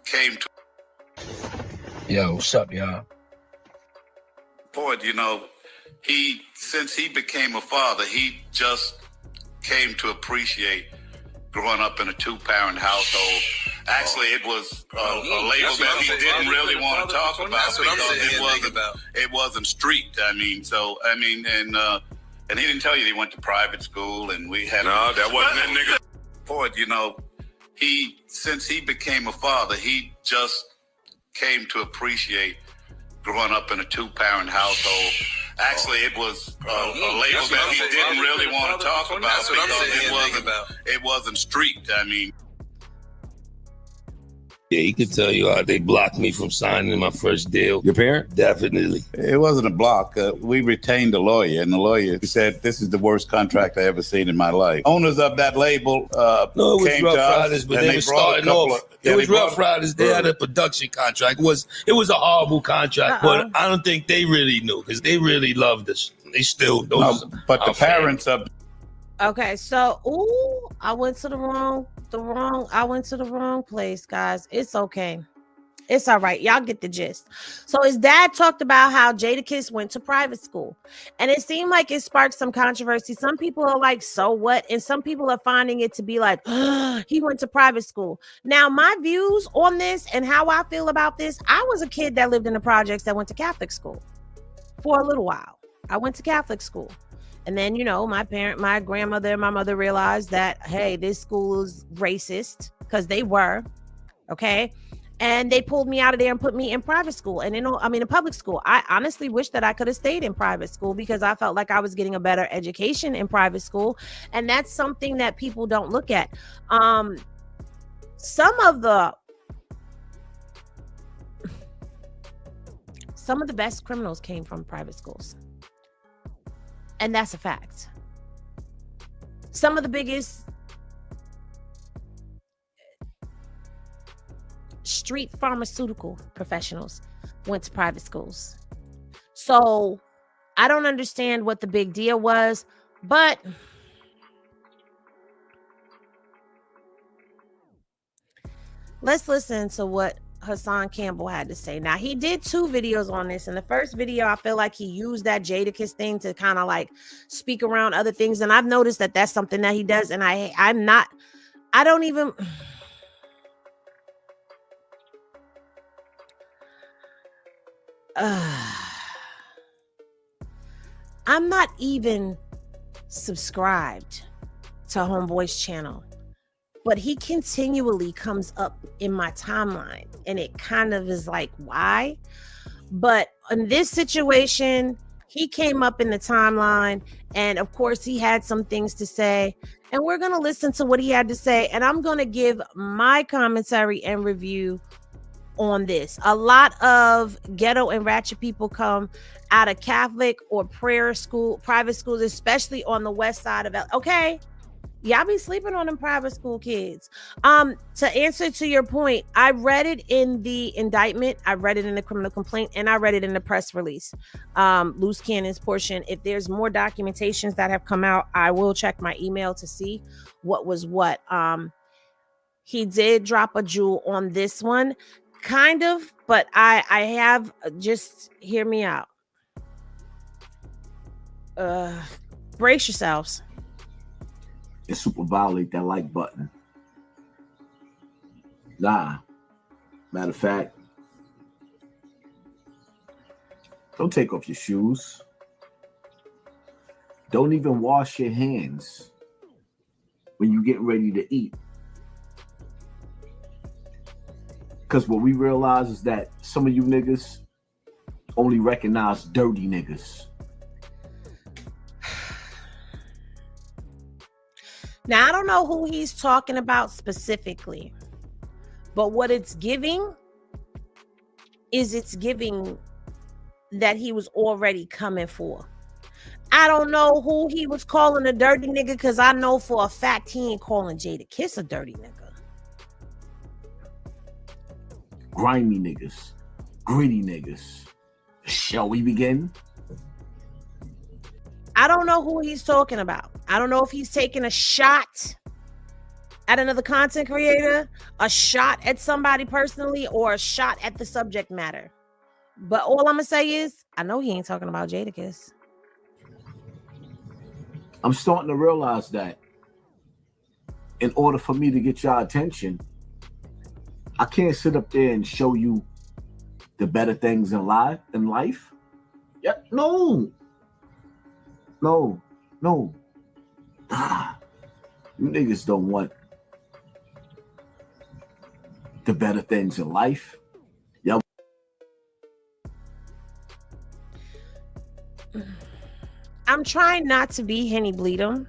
came to. Yo, what's up, y'all? Point, you know, since he became a father, he just came to appreciate growing up in a two-parent household Actually, it was a label that he didn't really want to talk about because it wasn't street. And he didn't tell you he went to private school, and we had that wasn't that nigga. Point, since he became a father, he just came to appreciate growing up in a 2-parent household. Actually, it was a label that he didn't really want to talk about because it wasn't street. Yeah, he could tell you how they blocked me from signing my first deal. Your parent? Definitely. It wasn't a block. We retained a lawyer, and the lawyer said, "This is the worst contract I ever seen in my life." Owners of that label no, it was came Rough to us, Riders, but and they were starting off. It was Rough Riders. They had a production contract. It was a horrible contract, but I don't think they really knew because they really loved us. They still don't. But the parents of. Okay, so I went to the wrong place, guys. It's okay. It's all right. Y'all get the gist. So his dad talked about how Jadakiss went to private school, and it seemed like it sparked some controversy. Some people are like, so what? And some people are finding it to be like, he went to private school. Now, my views on this and how I feel about this, I was a kid that lived in the projects that went to Catholic school for a little while. I went to Catholic school. And then, my grandmother and my mother realized that, hey, this school is racist, because they were, okay? And they pulled me out of there and put me in private school. And, in public school. I honestly wish that I could have stayed in private school because I felt like I was getting a better education in private school. And that's something that people don't look at. Some of the best criminals came from private schools. And that's a fact. Some of the biggest street pharmaceutical professionals went to private schools. So I don't understand what the big deal was, but let's listen to what Hassan Campbell had to say. Now, he did 2 videos on this. In the first video, I feel like he used that Jadakiss thing to kind of like speak around other things. And I've noticed that that's something that he does. And I'm not even subscribed to Homeboy's channel. But he continually comes up in my timeline, and it kind of is like, why? But in this situation, he came up in the timeline, and of course, he had some things to say, and we're going to listen to what he had to say, and I'm going to give my commentary and review on this. A lot of ghetto and ratchet people come out of Catholic or prayer school, private schools, especially on the west side of okay. Y'all be sleeping on them private school kids. To answer to your point, I read it in the indictment, I read it in the criminal complaint, and I read it in the press release, loose cannons portion. If there's more documentations that have come out, I will check my email to see what was what. He did drop a jewel on this one, kind of, but I have, just hear me out. Brace yourselves. And super violate that like button. Nah. Matter of fact, don't take off your shoes. Don't even wash your hands when you get ready to eat. Because what we realize is that some of you niggas only recognize dirty niggas. Now, I don't know who he's talking about specifically, but what it's giving is it's giving that he was already coming for. I don't know who he was calling a dirty nigga, because I know for a fact he ain't calling Jadakiss a dirty nigga. Grimy niggas, gritty niggas. Shall we begin? I don't know who he's talking about. I don't know if he's taking a shot at another content creator, a shot at somebody personally, or a shot at the subject matter. But all I'm gonna say is, I know he ain't talking about Jadakiss. I'm starting to realize that in order for me to get your attention, I can't sit up there and show you the better things in life. Yep. No. You niggas don't want the better things in life. Y'all. I'm trying not to be Henny Bleedum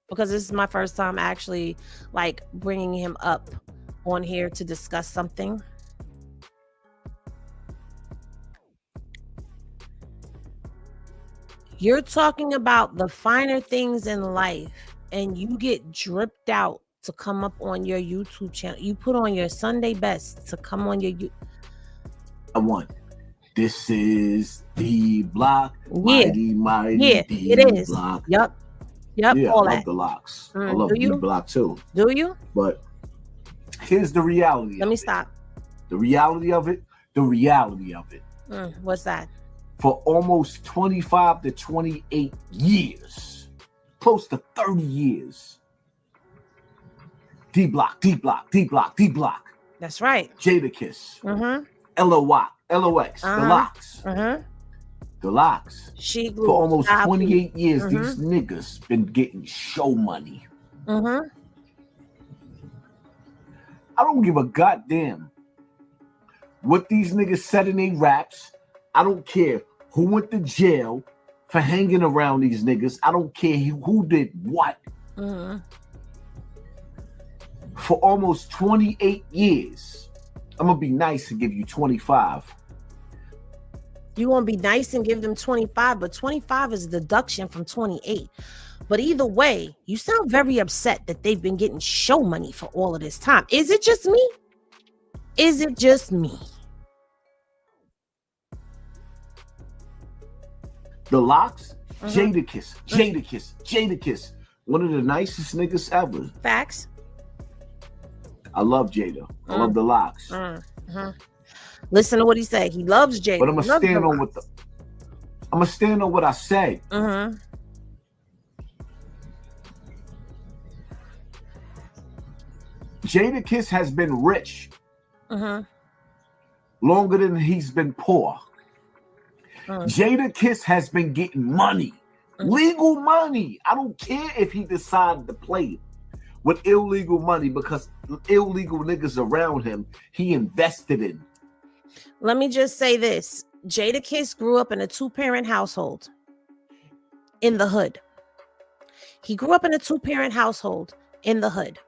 because this is my first time actually like bringing him up on here to discuss something. You're talking about the finer things in life and you get dripped out to come up on your YouTube channel. You put on your Sunday best to come on your I want. This is the block. Yeah. Mighty Yeah, D it is. Block. Yep. Yeah, I all love that. the locks. I Do love D you? Block too. Do you? But here's the reality. Let me stop. The reality of it. What's that? For almost 25 to 28 years, close to 30 years, D Block. That's right. Jadakiss. Mm-hmm. LOX. The locks. She for almost 28 years, Mm-hmm. these niggas been getting show money. Mm-hmm. I don't give a goddamn what these niggas said in their raps. I don't care who went to jail for hanging around these niggas. I don't care who did what. Mm-hmm. For almost 28 years, I'm gonna be nice and give you 25. You won't be nice and give them 25, but 25 is a deduction from 28. But either way, you sound very upset that they've been getting show money for all of this time. Is it just me? Is it just me? The locks, Jadakiss. One of the nicest niggas ever. Facts. I love Jada. I love the locks. Mm-hmm. Listen to what he said. He loves Jada. But I'm gonna stand on what I say. Mm-hmm. Jadakiss has been rich longer than he's been poor. Jadakiss has been getting money, legal money. I don't care if he decided to play with illegal money because illegal niggas around him he invested in. Let me just say this. Jadakiss grew up in a two-parent household in the hood. He grew up in a two-parent household in the hood.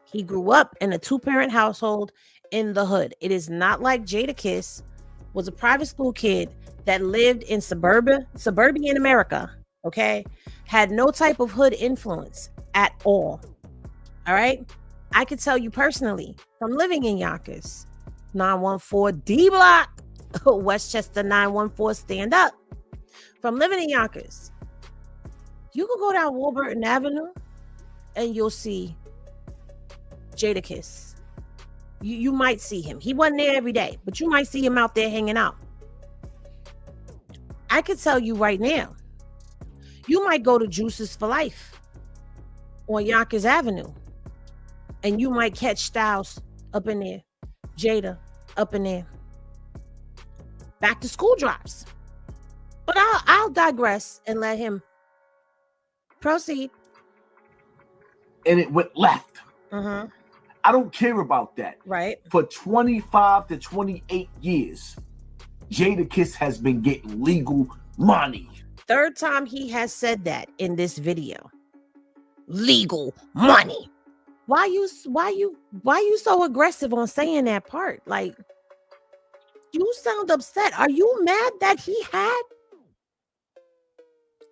He grew up in a two-parent household in the hood. It is not like Jadakiss was a private school kid that lived in suburban America, okay? Had no type of hood influence at all. All right? I could tell you personally, from living in Yonkers, 914 D Block, Westchester 914 stand up. From living in Yonkers, you can go down Warburton Avenue and you'll see Jadakiss. You might see him. He wasn't there every day, but you might see him out there hanging out. I could tell you right now, you might go to Juices for Life on Yonkers Avenue and you might catch Styles up in there, Jada up in there. Back to school drops. But I'll digress and let him proceed. And it went left. Mm-hmm. I don't care about that. Right. For 25 to 28 years, Jadakiss has been getting legal money. Third time he has said that in this video. Legal money. Why you so aggressive on saying that part? Like, you sound upset. Are you mad that he had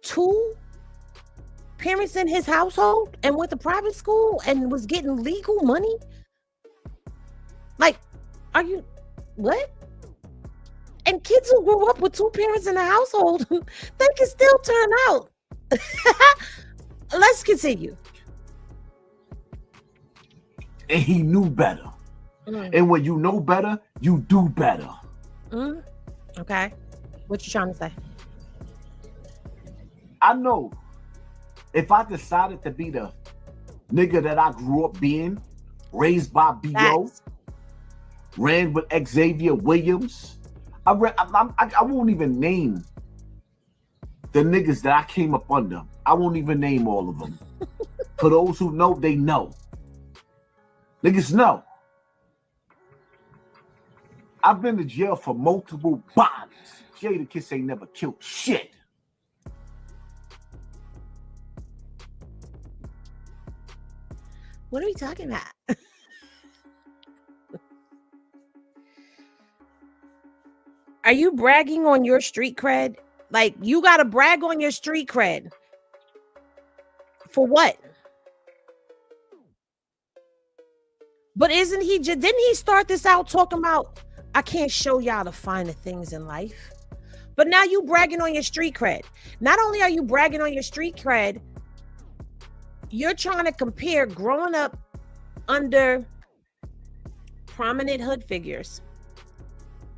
two parents in his household and went to private school and was getting legal money? Like, are you what? And kids who grew up with two parents in the household, they can still turn out. Let's continue. And he knew better. And when you know better, you do better. Okay. What you trying to say? I know if I decided to be the nigga that I grew up being, raised by B.O., ran with Xavier Williams. I won't even name the niggas that I came up under. I won't even name all of them. For those who know, they know. Niggas know. I've been to jail for multiple bodies. Jadakiss ain't never killed shit. What are we talking about? Are you bragging on your street cred? Like, you got to brag on your street cred. For what? But didn't he start this out talking about, I can't show y'all the finer things in life? But now you bragging on your street cred. Not only are you bragging on your street cred, you're trying to compare growing up under prominent hood figures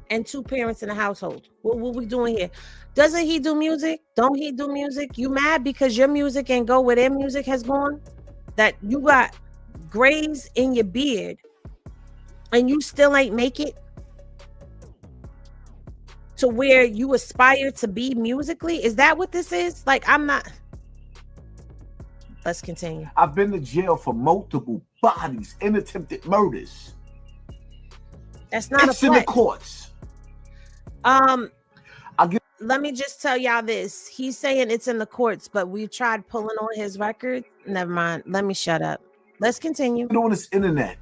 and two parents in the household. What we doing here? Doesn't he do music? Don't he do music? You mad because your music ain't go where their music has gone? That you got grays in your beard and you still ain't make it to where you aspire to be musically? Is that what this is? Like, I'm not. Let's continue. I've been to jail for multiple bodies and attempted murders. That's not it's in the courts. Let me just tell y'all this. He's saying it's in the courts, but we tried pulling on his record. Never mind. Let me shut up. Let's continue. On this internet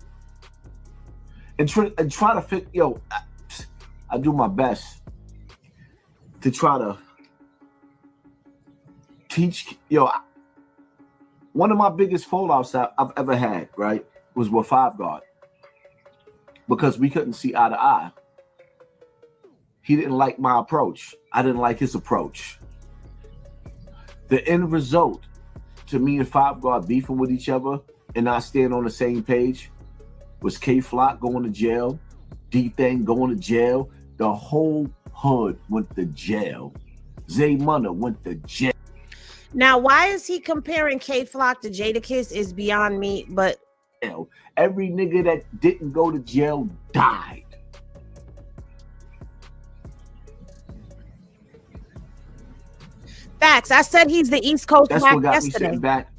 and try to fit. I do my best to try to teach. One of my biggest fallouts I've ever had, right, was with Five Guard because we couldn't see eye to eye. He didn't like my approach. I didn't like his approach. The end result to me and Five Guard beefing with each other and not staying on the same page was K-Flock going to jail, D-Thing going to jail. The whole hood went to jail. Zay Munna went to jail. Now, why is he comparing K-Flock to Jadakiss is beyond me, but every nigga that didn't go to jail died. Facts. I said he's the East Coast That's Mac what got yesterday. me sitting back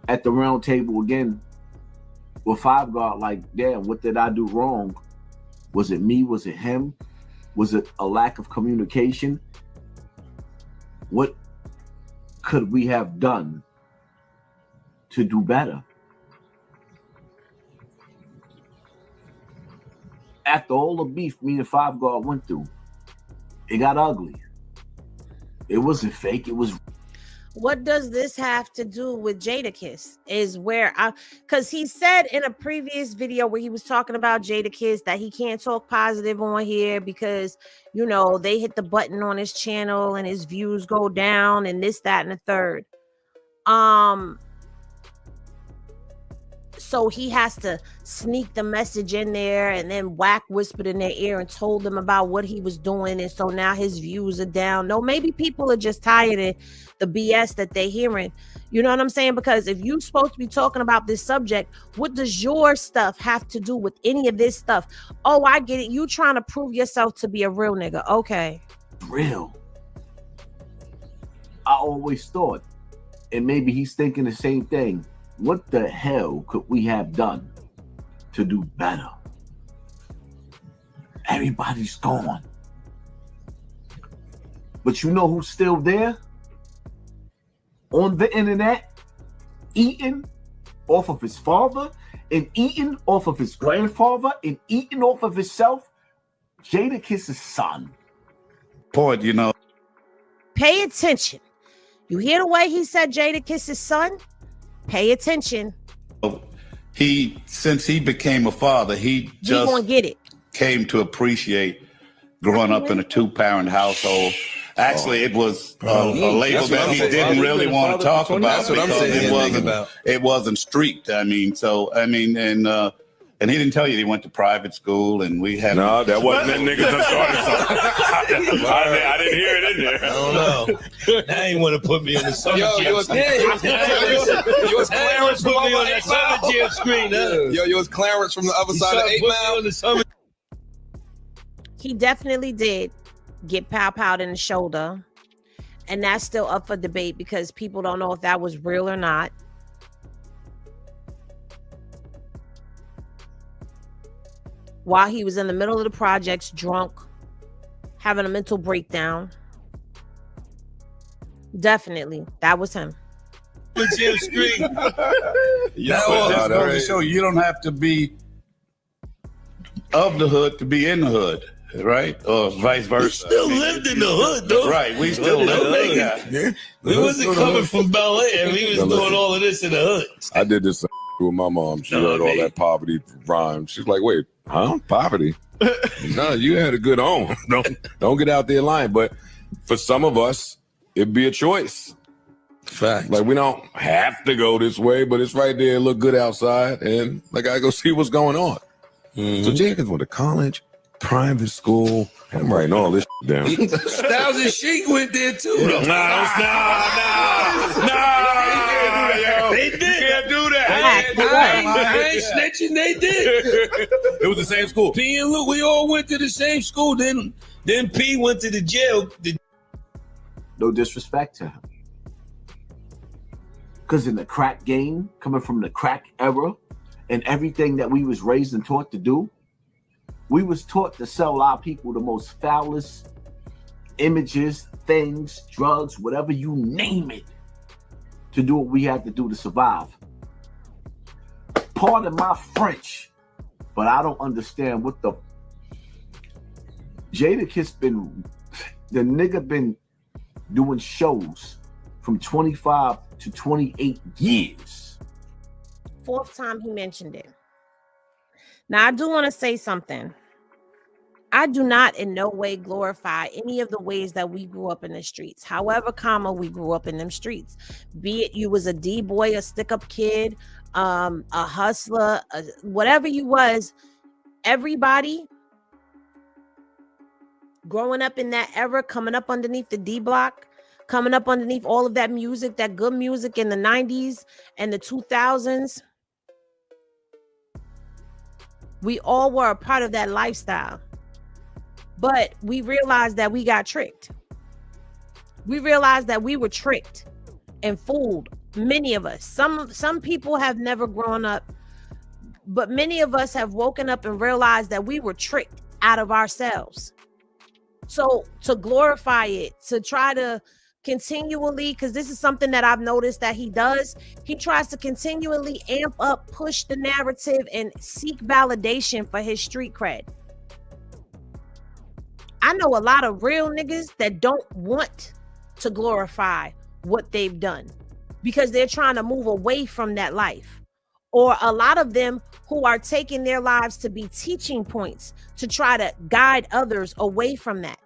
at the round table again with Five Guard. Like, damn, what did I do wrong? Was it me? Was it him? Was it a lack of communication? What could we have done to do better? After all the beef me and Five Guard went through, it got ugly. It wasn't fake. It was. What does this have to do with Jadakiss? Is where because he said in a previous video where he was talking about Jadakiss that he can't talk positive on here because, they hit the button on his channel and his views go down and this, that, and the third. So he has to sneak the message in there and then Whack whispered in their ear and told them about what he was doing. And so now his views are down. No, maybe people are just tired of the BS that they're hearing. You know what I'm saying? Because if you're supposed to be talking about this subject, what does your stuff have to do with any of this stuff? Oh, I get it. You trying to prove yourself to be a real nigga. Okay. Real. I always thought, and maybe he's thinking the same thing. What the hell could we have done to do better? Everybody's gone. But you know who's still there? On the internet, eating off of his father and eating off of his grandfather and eating off of himself? Jadakiss's son. Point, Pay attention. You hear the way he said Jadakiss's son? Pay attention. Since he became a father, he just gonna get it. Came to appreciate growing up in a two-parent household. Actually, it was a label that he didn't really want to talk about because it wasn't streaked. And he didn't tell you he went to private school, and we had. No, that wasn't that nigga that started something. I didn't hear it in there. I don't know. Now you want to put me on the summer jam screen. You was Clarence from the summer jam screen, huh? Yo, you was Clarence from the other side of 8 Mile. He definitely did get pow-powed in the shoulder. And that's still up for debate because people don't know if that was real or not. While he was in the middle of the projects, drunk, having a mental breakdown. Definitely, that was him. Jam screen. Yeah, but just goes to show you don't have to be of the hood to be in the hood, right? Or vice versa. We still lived in the hood, though. Right, we still lived in the hood. We wasn't coming from Bel Air. We was doing all of this in the hood. I did this with my mom. She heard all that poverty rhyme. She's like, wait, huh? Poverty? No, you had a good home. Don't get out there lying. But for some of us, it'd be a choice. Fact. Like, we don't have to go this way, but it's right there, look good outside, and I gotta go see what's going on. So Jadakiss went to college, private school. I'm writing all this down. Styles and Chic went there too. Nah. They did. Can't do that. I ain't snitching. They did. It was the same school. P and Luke, we all went to the same school. Then P went to the jail. No disrespect to him. Because in the crack game, coming from the crack era, and everything that we was raised and taught to do, we was taught to sell our people the most foulest images, things, drugs, whatever you name it, to do what we had to do to survive. Pardon my French, but I don't understand what the Jadakiss the nigga been doing shows from 25 to 28 years. Fourth time he mentioned it. Now, I do want to say something. I do not in no way glorify any of the ways that we grew up in the streets. However, we grew up in them streets. Be it you was a D-boy, a stick-up kid, a hustler, whatever you was, everybody growing up in that era, coming up underneath the D-block, coming up underneath all of that music, that good music in the 90s and the 2000s. We all were a part of that lifestyle. But we realized that we got tricked. We realized that we were tricked and fooled. Many of us. Some people have never grown up, but many of us have woken up and realized that we were tricked out of ourselves. So to glorify it, to try to continually, because this is something that I've noticed that he does, he tries to continually amp up, push the narrative, and seek validation for his street cred. I know a lot of real niggas that don't want to glorify what they've done because they're trying to move away from that life. Or a lot of them who are taking their lives to be teaching points to try to guide others away from that.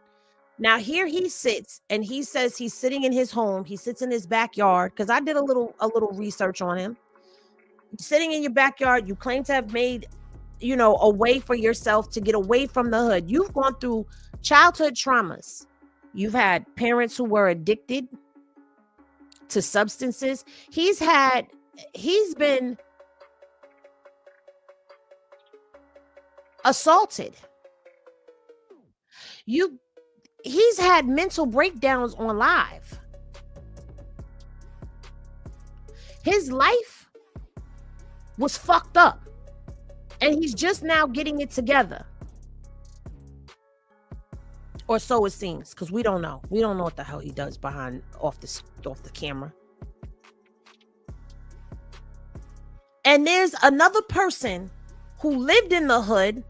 Now here he sits and he says he's sitting in his home. He sits in his backyard because I did a little research on him. Sitting in your backyard, you claim to have made, a way for yourself to get away from the hood. You've gone through childhood traumas. You've had parents who were addicted to substances. He's been assaulted. He's had mental breakdowns on live. His life was fucked up. And he's just now getting it together. Or so it seems, because we don't know. We don't know what the hell he does off the camera. And there's another person who lived in the hood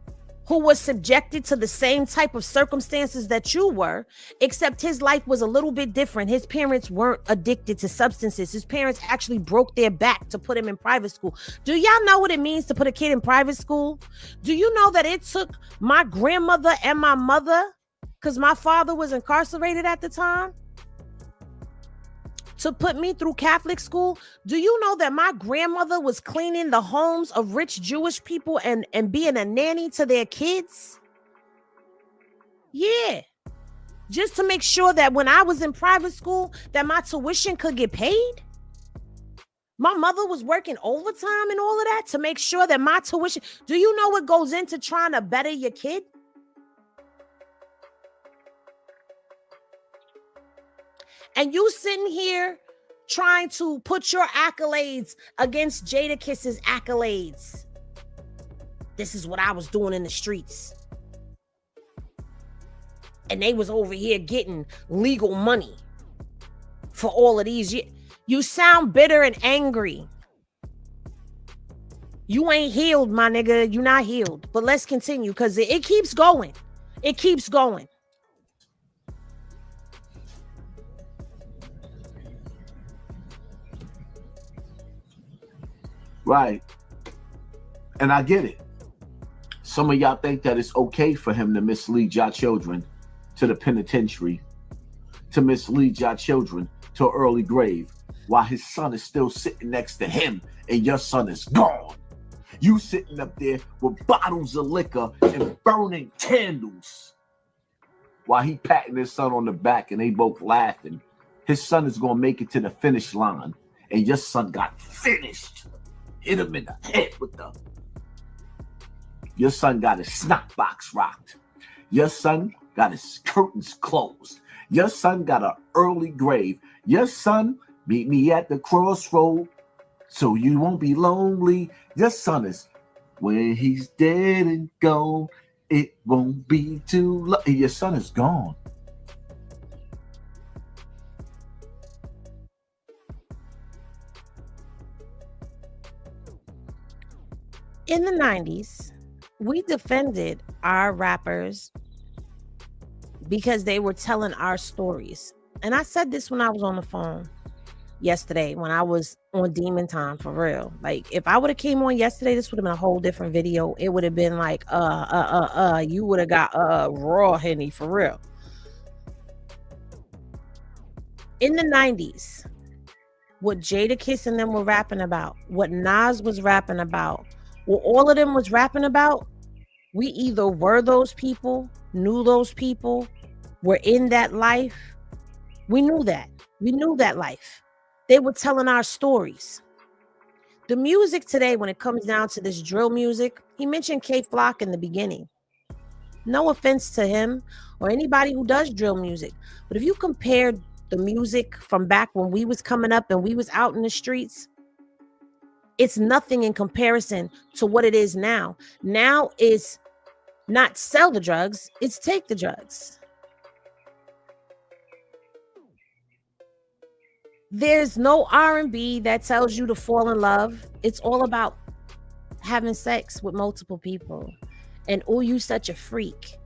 who was subjected to the same type of circumstances that you were, except his life was a little bit different. His parents weren't addicted to substances. His parents actually broke their back to put him in private school. Do y'all know what it means to put a kid in private school? Do you know that it took my grandmother and my mother, because my father was incarcerated at the time, to put me through Catholic school. Do you know that my grandmother was cleaning the homes of rich Jewish people and being a nanny to their kids? Yeah. Just to make sure that when I was in private school, that my tuition could get paid. My mother was working overtime and all of that to make sure that my tuition. Do you know what goes into trying to better your kid? And you sitting here trying to put your accolades against Jadakiss's accolades. This is what I was doing in the streets. And they was over here getting legal money for all of these years. You sound bitter and angry. You ain't healed, my nigga. You not healed. But let's continue because it keeps going. It keeps going. Right. And I get it. Some of y'all think that it's okay for him to mislead y'all children to the penitentiary, to mislead y'all children to an early grave, while his son is still sitting next to him and your son is gone. You sitting up there with bottles of liquor and burning candles while he patting his son on the back and they both laughing. His son is going to make it to the finish line and your son got finished. Hit him in the head with the... Your son got his snot box rocked. Your son got his curtains closed. Your son got an early grave. Your son, meet me at the crossroad so you won't be lonely. Your son is, when he's dead and gone, it won't be too long. Your son is gone. In the 90s, we defended our rappers because they were telling our stories. And I said this when I was on the phone yesterday, when I was on Demon Time, for real. Like, if I would have came on yesterday, this would have been a whole different video. It would have been like, you would have got raw Henny, for real. In the 90s, what Jadakiss and them were rapping about, what Nas was rapping about, what all of them was rapping about, we either were those people, knew those people, were in that life. We knew that. We knew that life. They were telling our stories. The music today, when it comes down to this drill music, he mentioned K Flock in the beginning. No offense to him or anybody who does drill music, but if you compare the music from back when we was coming up and we was out in the streets, it's nothing in comparison to what it is now. Now is not sell the drugs, it's take the drugs. There's no R&B that tells you to fall in love. It's all about having sex with multiple people. And oh, you such a freak.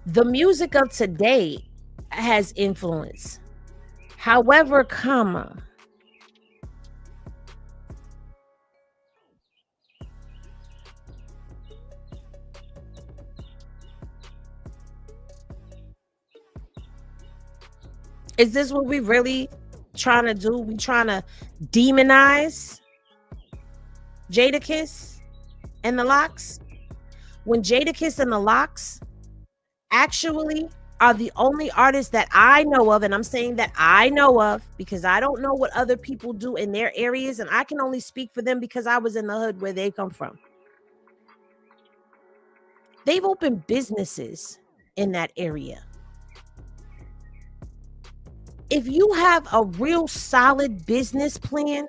The music of today has influence. However, is this what we really trying to do? We trying to demonize Jadakiss and the Locks? When Jadakiss and the Locks actually are the only artists that I know of, and I'm saying that I know of because I don't know what other people do in their areas, and I can only speak for them because I was in the hood where they come from. They've opened businesses in that area. If you have a real solid business plan,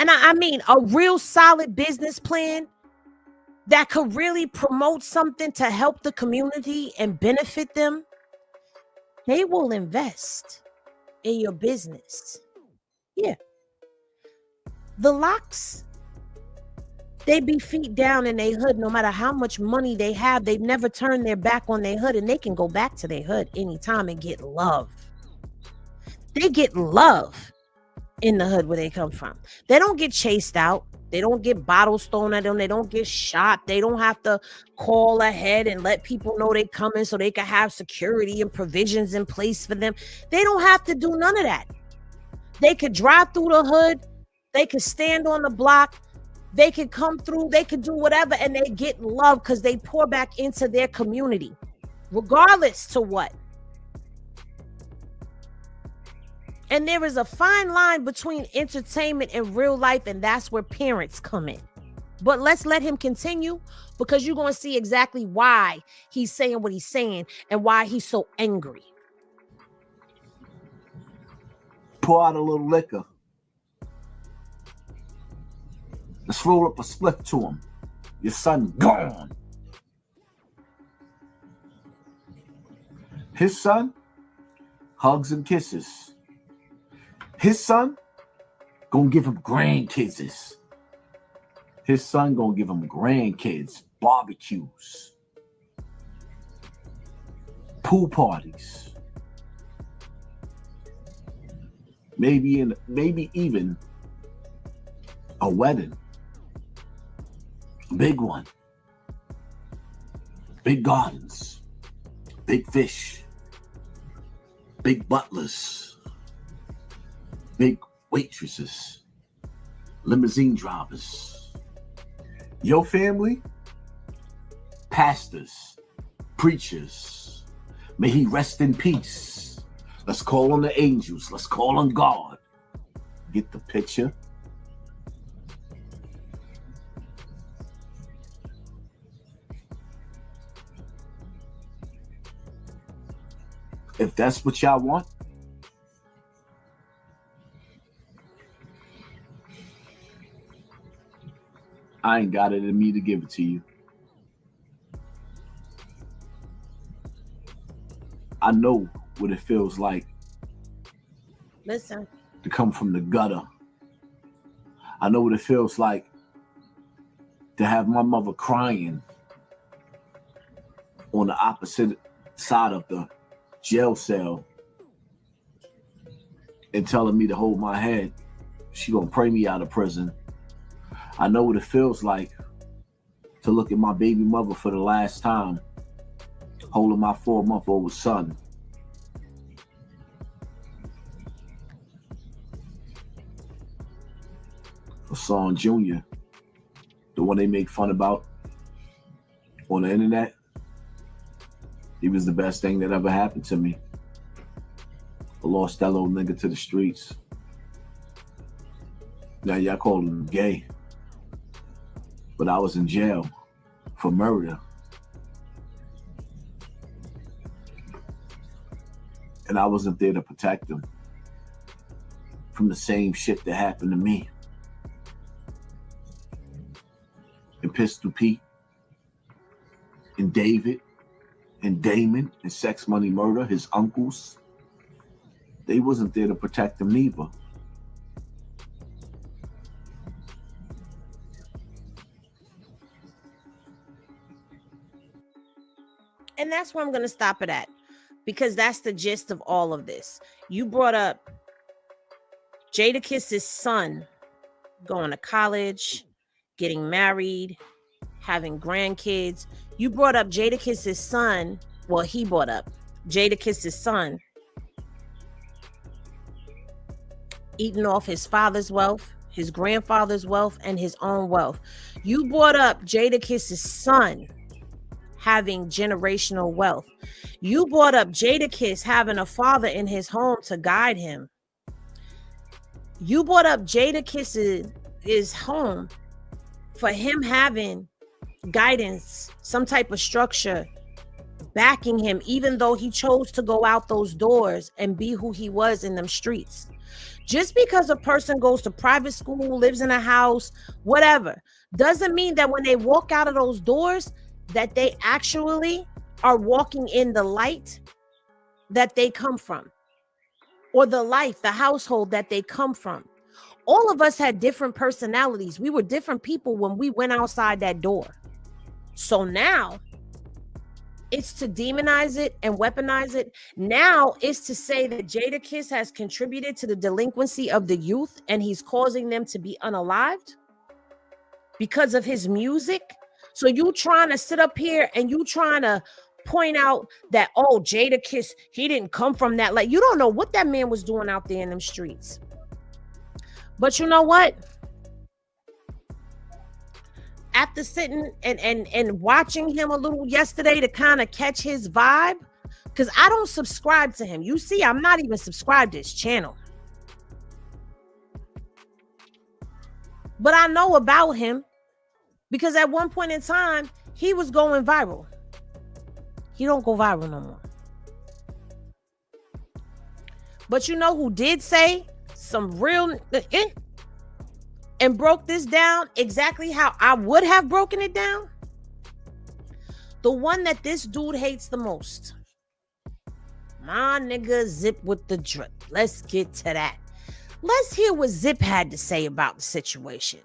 and I mean a real solid business plan that could really promote something to help the community and benefit them, they will invest in your business. Yeah. The Locks, they be feet down in their hood no matter how much money they have. They've never turned their back on their hood, and they can go back to their hood anytime and get love. They get love. in the hood where they come from. They don't get chased out. They don't get bottles thrown at them. They don't get shot. They don't have to call ahead and let people know they coming so they can have security and provisions in place for them. They don't have to do none of that. They could drive through the hood. They could stand on the block. They could come through. They could do whatever, and they get love because they pour back into their community, regardless to what. And there is a fine line between entertainment and real life, and that's where parents come in. But let's let him continue, because you're going to see exactly why he's saying what he's saying and why he's so angry. Pour out a little liquor. Let's roll up a split to him. Your son gone. His son, hugs and kisses. His son, gonna give him grandkids. His son gonna give him grandkids, barbecues, pool parties, maybe even a wedding, a big one, big gardens, big fish, big butlers, big waitresses, limousine drivers. Your family, pastors, preachers, may he rest in peace. Let's call on the angels. Let's call on God. Get the picture? If that's what y'all want, I ain't got it in me to give it to you. I know what it feels like. Listen. To come from the gutter. I know what it feels like to have my mother crying on the opposite side of the jail cell and telling me to hold my head. She gonna pray me out of prison. I know what it feels like to look at my baby mother for the last time, holding my 4-month-old son. Hassan Jr., the one they make fun about on the internet, he was the best thing that ever happened to me. I lost that little nigga to the streets. Now y'all call him gay. But I was in jail for murder. And I wasn't there to protect him from the same shit that happened to me. And Pistol Pete, and David, and Damon, and Sex Money Murder, his uncles, they wasn't there to protect him neither. And that's where I'm going to stop it at, because that's the gist of all of this. You brought up Jadakiss's son going to college, getting married, having grandkids. You brought up Jadakiss's son. Well, he brought up Jadakiss's son eating off his father's wealth, his grandfather's wealth, and his own wealth. You brought up Jadakiss's son having generational wealth. You brought up Jadakiss having a father in his home to guide him. You brought up Jadakiss's home for him having guidance, some type of structure backing him, even though he chose to go out those doors and be who he was in them streets. Just because a person goes to private school, lives in a house, whatever, doesn't mean that when they walk out of those doors that they actually are walking in the light that they come from, or the life, the household that they come from. All of us had different personalities. We were different people when we went outside that door. So now it's to demonize it and weaponize it. Now it's to say that Jadakiss has contributed to the delinquency of the youth and he's causing them to be unalived because of his music. So you trying to sit up here and you trying to point out that, oh, Jadakiss, he didn't come from that. Like, you don't know what that man was doing out there in them streets. But you know what? After sitting and watching him a little yesterday to kind of catch his vibe, because I don't subscribe to him. You see, I'm not even subscribed to his channel. But I know about him because at one point in time, he was going viral. He don't go viral no more. But you know who did say some real and broke this down exactly how I would have broken it down? The one that this dude hates the most. My nigga Zip with the drip. Let's get to that. Let's hear what Zip had to say about the situation.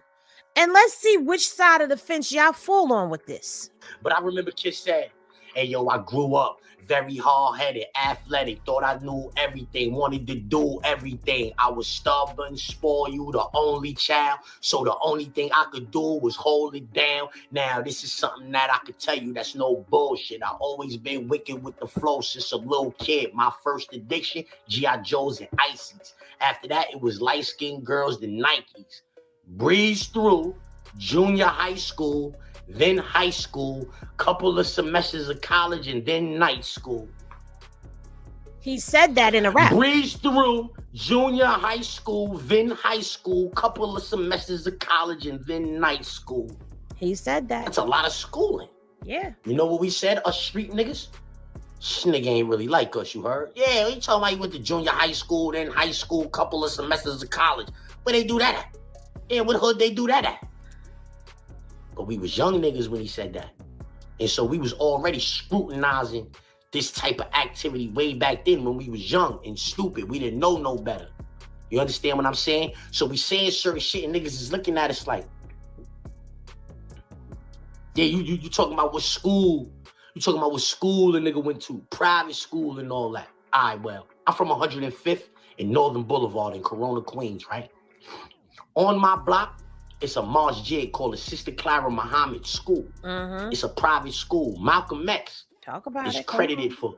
And let's see which side of the fence y'all fall on with this. But I remember Kiss said, hey, yo, I grew up very hard-headed, athletic, thought I knew everything, wanted to do everything. I was stubborn, spoiled, the only child, so the only thing I could do was hold it down. Now, this is something that I could tell you that's no bullshit. I always been wicked with the flow since a little kid. My first addiction, G.I. Joes and Ices. After that, it was light-skinned girls and Nikes. Breezed through junior high school, then high school, couple of semesters of college, and then night school. He said that in a rap. Breezed through junior high school, then high school, couple of semesters of college, and then night school. He said that. That's a lot of schooling. Yeah. You know what we said, us street niggas? This nigga ain't really like us, you heard? Yeah, he talking about he went to junior high school, then high school, couple of semesters of college. Where they do that at? Yeah, what hood they do that at? But we was young niggas when he said that. And so we was already scrutinizing this type of activity way back then when we was young and stupid. We didn't know no better. You understand what I'm saying? So we saying certain shit and niggas is looking at us like, yeah, you talking about what school? You talking about what school a nigga went to? Private school and all that. All right, well, I'm from 105th in Northern Boulevard in Corona, Queens, right? On my block, it's a masjid called the Sister Clara Muhammad School. It's a private school. Malcolm X is credited for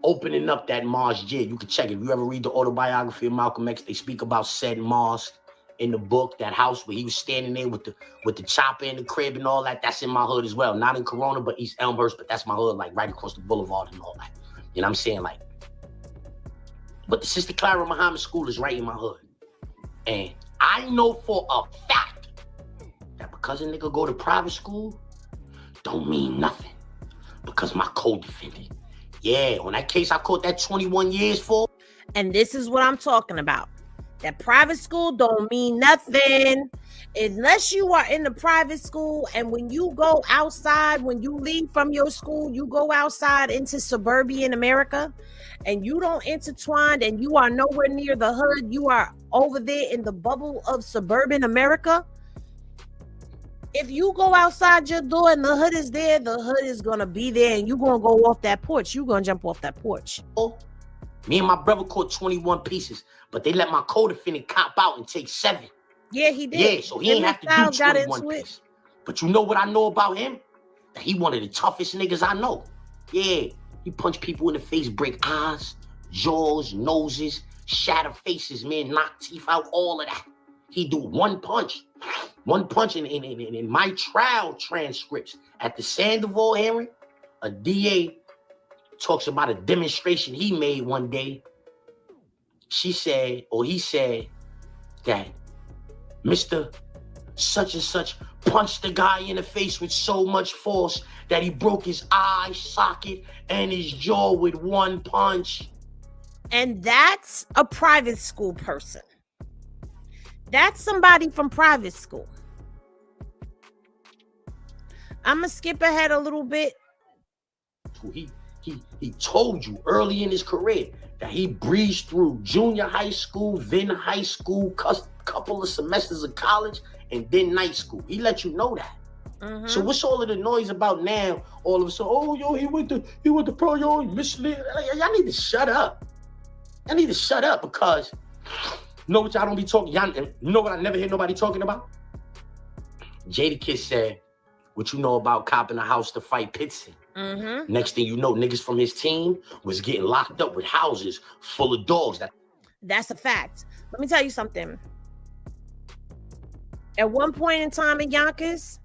opening up that masjid. You can check it. If you ever read the autobiography of Malcolm X, they speak about said mosque in the book, that house where he was standing there with the chopper in the crib and all that. That's in my hood as well. Not in Corona, but East Elmhurst, but that's my hood, like right across the boulevard and all that. You know what I'm saying? Like, but the Sister Clara Muhammad School is right in my hood. And I know for a fact that because a nigga go to private school, don't mean nothing. Because my co-defendant, yeah, on that case I caught that 21 years for. And this is what I'm talking about. That private school don't mean nothing unless you are in the private school. And when you go outside, when you leave from your school, you go outside into suburban America and you don't intertwine and you are nowhere near the hood. You are over there in the bubble of suburban America. If you go outside your door and the hood is there, the hood is going to be there and you're going to go off that porch. You're going to jump off that porch. Me and my brother caught 21 pieces, but they let my co-defendant cop out and take 7. Yeah, he did. Yeah, so he ain't have to do 21 pieces. But you know what I know about him? That he one of the toughest niggas I know. Yeah, he punch people in the face, break eyes, jaws, noses, shatter faces, man, knock teeth out, all of that. He do one punch. One punch in my trial transcripts at the Sandoval hearing, a DA talks about a demonstration he made one day. She said, or he said, that Mr. Such and such punched the guy in the face with so much force that he broke his eye socket and his jaw with one punch. And that's a private school person. That's somebody from private school. I'm going to skip ahead a little bit. He told you early in his career that he breezed through junior high school, then high school, couple of semesters of college, and then night school. He let you know that. So what's all of the noise about now? All of a sudden, oh yo, he went to pro, yo, Michelin. Y'all need to shut up. Y'all need to shut up because you know what y'all don't be talking. Y'all, you know what I never hear nobody talking about? Jadakiss said, "What you know about copping a house to fight Pitson?" Next thing you know, niggas from his team was getting locked up with houses full of dogs. That's a fact. Let me tell you something. At one point in time in Yonkers,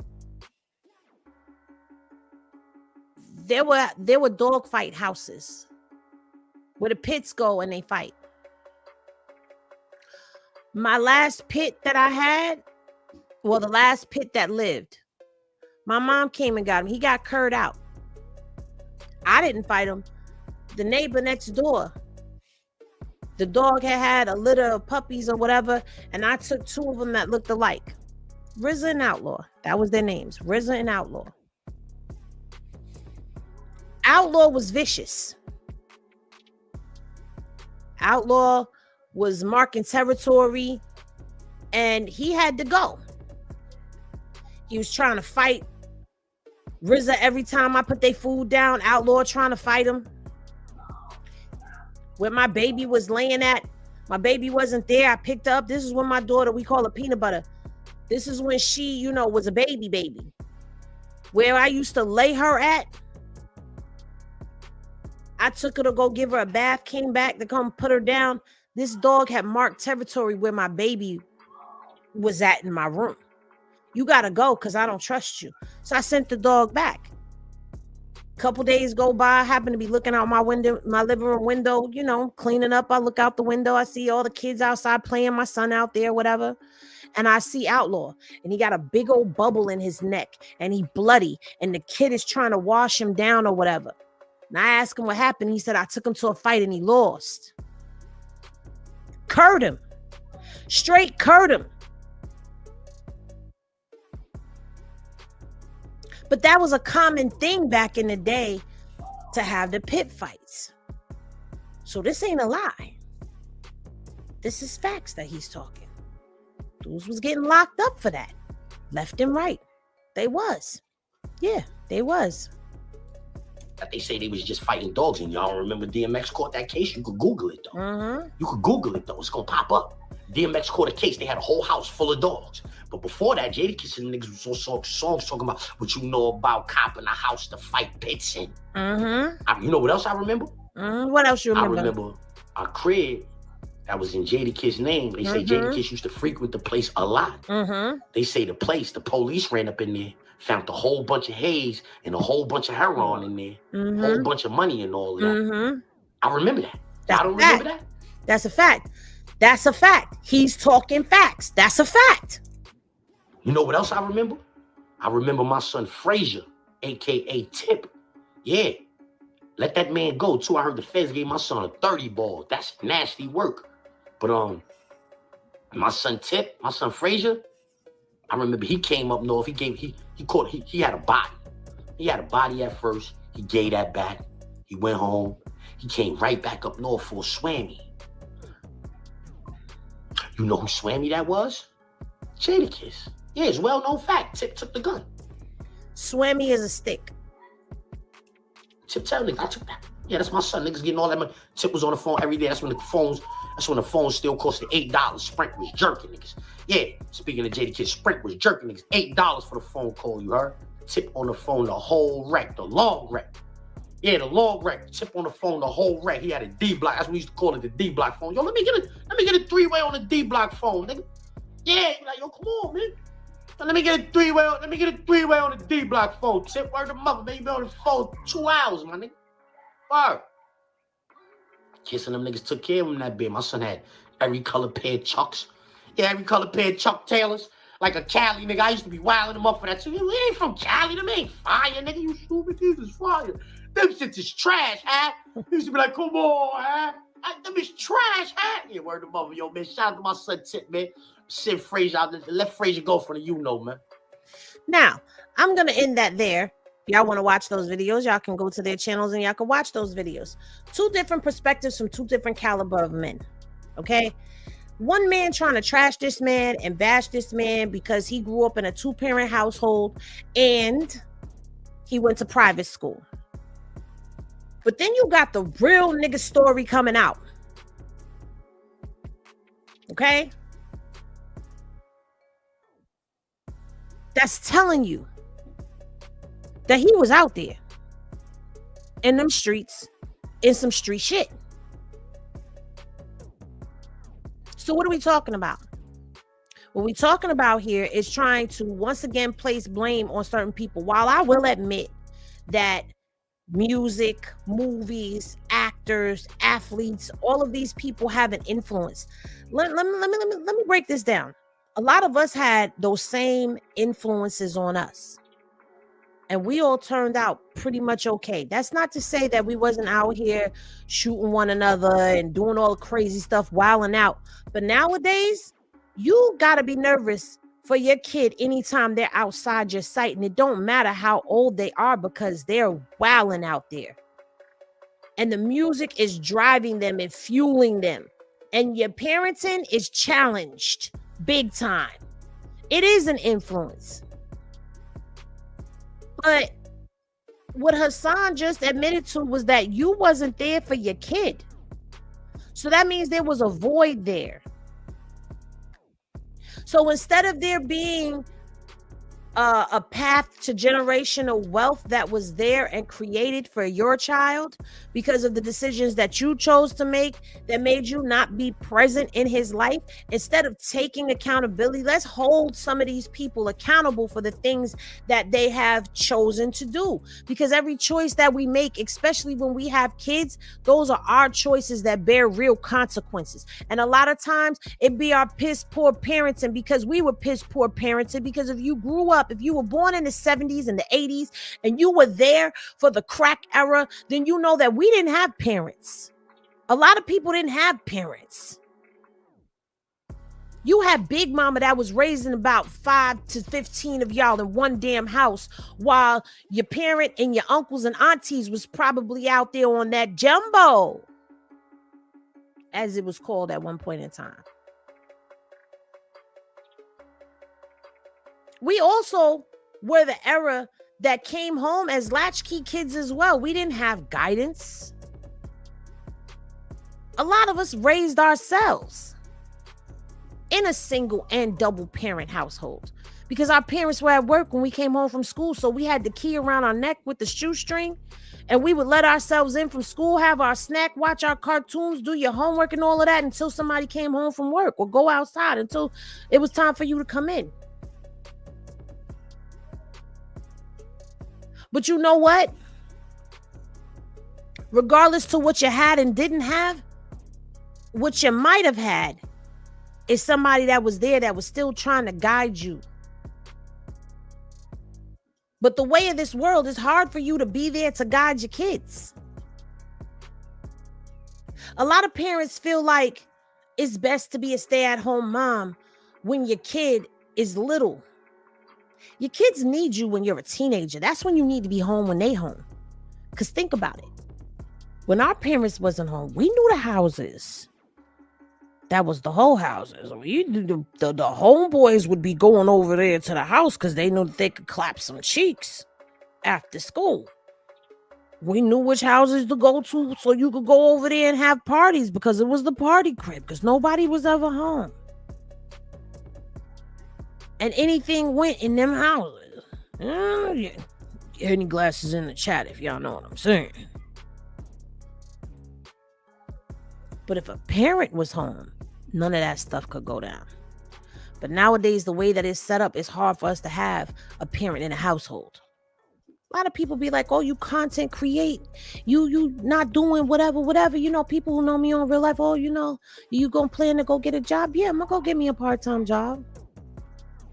there were dog fight houses where the pits go and they fight. My last pit that I had, well, the last pit that lived, my mom came and got him. He got curd out. I didn't fight him. The neighbor next door, the dog had a litter of puppies or whatever, and I took 2 of them that looked alike. Ricc and Outlaw. That was their names. Ricc and Outlaw. Outlaw was vicious. Outlaw was marking territory, and he had to go. He was trying to fight Ricc every time I put their food down. Outlaw trying to fight him. Where my baby was laying at, my baby wasn't there. I picked her up. This is when my daughter, we call her Peanut Butter. This is when she, was a baby. Where I used to lay her at, I took her to go give her a bath, came back to come put her down. This dog had marked territory where my baby was at in my room. You got to go because I don't trust you. So I sent the dog back. Couple days go by, I happen to be looking out my window, my living room window, cleaning up. I look out the window. I see all the kids outside playing, my son out there, whatever. And I see Outlaw, and he got a big old bubble in his neck, and he bloody, and the kid is trying to wash him down or whatever. And I asked him what happened. He said, I took him to a fight and he lost. Curd him. Straight curd him. But that was a common thing back in the day to have the pit fights. So this ain't a lie. This is facts that he's talking. Dudes was getting locked up for that. Left and right. They was. Yeah, they was. They say they was just fighting dogs, and y'all remember DMX caught that case? You could Google it, though. You could Google it, though. It's going to pop up. DMX caught a case. They had a whole house full of dogs. But before that, Jadakiss and niggas was on songs talking about what you know about copping a house to fight pits in. You know what else I remember? What else you remember? I remember a cred that was in Jadakiss' name. They say Jadakiss used to frequent the place a lot. They say the police ran up in there, found a whole bunch of haze and a whole bunch of heroin in there, a whole bunch of money and all of that. I remember that. I don't remember that. That's a fact. That's a fact. He's talking facts. That's a fact. You know what else I remember? I remember my son Frazier, a.k.a. Tip. Yeah. Let that man go, too. I heard the feds gave my son a 30 ball. That's nasty work. But my son Tip, my son Frazier, I remember he came up north. He had a body. He had a body at first. He gave that back. He went home. He came right back up north for a swammy. You know who swammy that was? Jadakiss. Yeah, it's well-known fact. Tip took the gun. Swammy is a stick. Tip tell niggas, I took that. Yeah, that's my son. Niggas getting all that money. Tip was on the phone every day. That's when the phones still costed $8. Sprint was jerking niggas. Yeah, speaking of Jadakiss, Sprint was jerking niggas. $8 for the phone call, you heard? Tip on the phone the whole wreck, the long wreck. Yeah, the long wreck. Tip on the phone the whole wreck. He had a D block. That's what we used to call it, the D block phone. Yo, let me get a 3-way on the D block phone, nigga. Yeah, like, yo, come on, man. Let me get a 3-way on the D block phone. Tip, word to mother, man. You been on the phone 2 hours, my nigga. Word. Kissing them niggas took care of him that bit. My son had every color pair of Chucks. Yeah, every color pair of Chuck Taylors. Like a Cali nigga. I used to be wilding them up for that too. We ain't from Cali. Them ain't fire, nigga. You stupid. These is fire. Them shits is trash, huh? You used to be like, come on, huh? Them is trash, huh? Yeah, word to mother, yo, man. Shout out to my son Tip, man. Send Frazier out. Let Frazier go for the man. Now, I'm going to end that there. Y'all want to watch those videos, y'all can go to their channels and y'all can watch those videos. 2 different perspectives from 2 different caliber of men. Okay? One man trying to trash this man and bash this man because he grew up in a 2-parent household and he went to private school. But then you got the real nigga story coming out. Okay? That's telling you that he was out there in them streets, in some street shit. So what are we talking about? What we're talking about here is trying to once again place blame on certain people. While I will admit that music, movies, actors, athletes, all of these people have an influence. Let me break this down. A lot of us had those same influences on us. And we all turned out pretty much okay. That's not to say that we wasn't out here shooting one another and doing all the crazy stuff, wilding out. But nowadays, you got to be nervous for your kid anytime they're outside your sight. And it don't matter how old they are because they're wilding out there. And the music is driving them and fueling them. And your parenting is challenged big time. It is an influence. But what Hassan just admitted to was that you wasn't there for your kid. So that means there was a void there. So instead of there being a path to generational wealth that was there and created for your child because of the decisions that you chose to make that made you not be present in his life, instead of taking accountability, let's hold some of these people accountable for the things that they have chosen to do. Because every choice that we make, especially when we have kids, those are our choices that bear real consequences. And a lot of times it be our piss poor parenting because we were piss poor parenting because if you grew up, if you were born in the 70s and the 80s and you were there for the crack era, then you know that we didn't have parents. A lot of people didn't have parents. You had Big Mama that was raising about 5 to 15 of y'all in one damn house while your parent and your uncles and aunties was probably out there on that jumbo, as it was called at one point in time. We also were the era that came home as latchkey kids as well. We didn't have guidance. A lot of us raised ourselves in a single and double parent household because our parents were at work when we came home from school. So we had the key around our neck with the shoestring and we would let ourselves in from school, have our snack, watch our cartoons, do your homework and all of that until somebody came home from work or go outside until it was time for you to come in. But you know what? Regardless to what you had and didn't have, what you might have had is somebody that was there that was still trying to guide you. But the way of this world is hard for you to be there to guide your kids. A lot of parents feel like it's best to be a stay-at-home mom when your kid is little. Your kids need you when you're a teenager. That's when you need to be home when they home. Because think about it. When our parents wasn't home, we knew the houses. That was the whole houses. The homeboys would be going over there to the house because they knew that they could clap some cheeks after school. We knew which houses to go to so you could go over there and have parties because it was the party crib because nobody was ever home. And anything went in them houses. Yeah. Any glasses in the chat if y'all know what I'm saying. But if a parent was home, none of that stuff could go down. But nowadays, the way that it's set up, it's hard for us to have a parent in a household. A lot of people be like, oh, you content create. You not doing whatever. You know, people who know me on real life, oh, you know, you gonna plan to go get a job? Yeah, I'm gonna go get me a part-time job.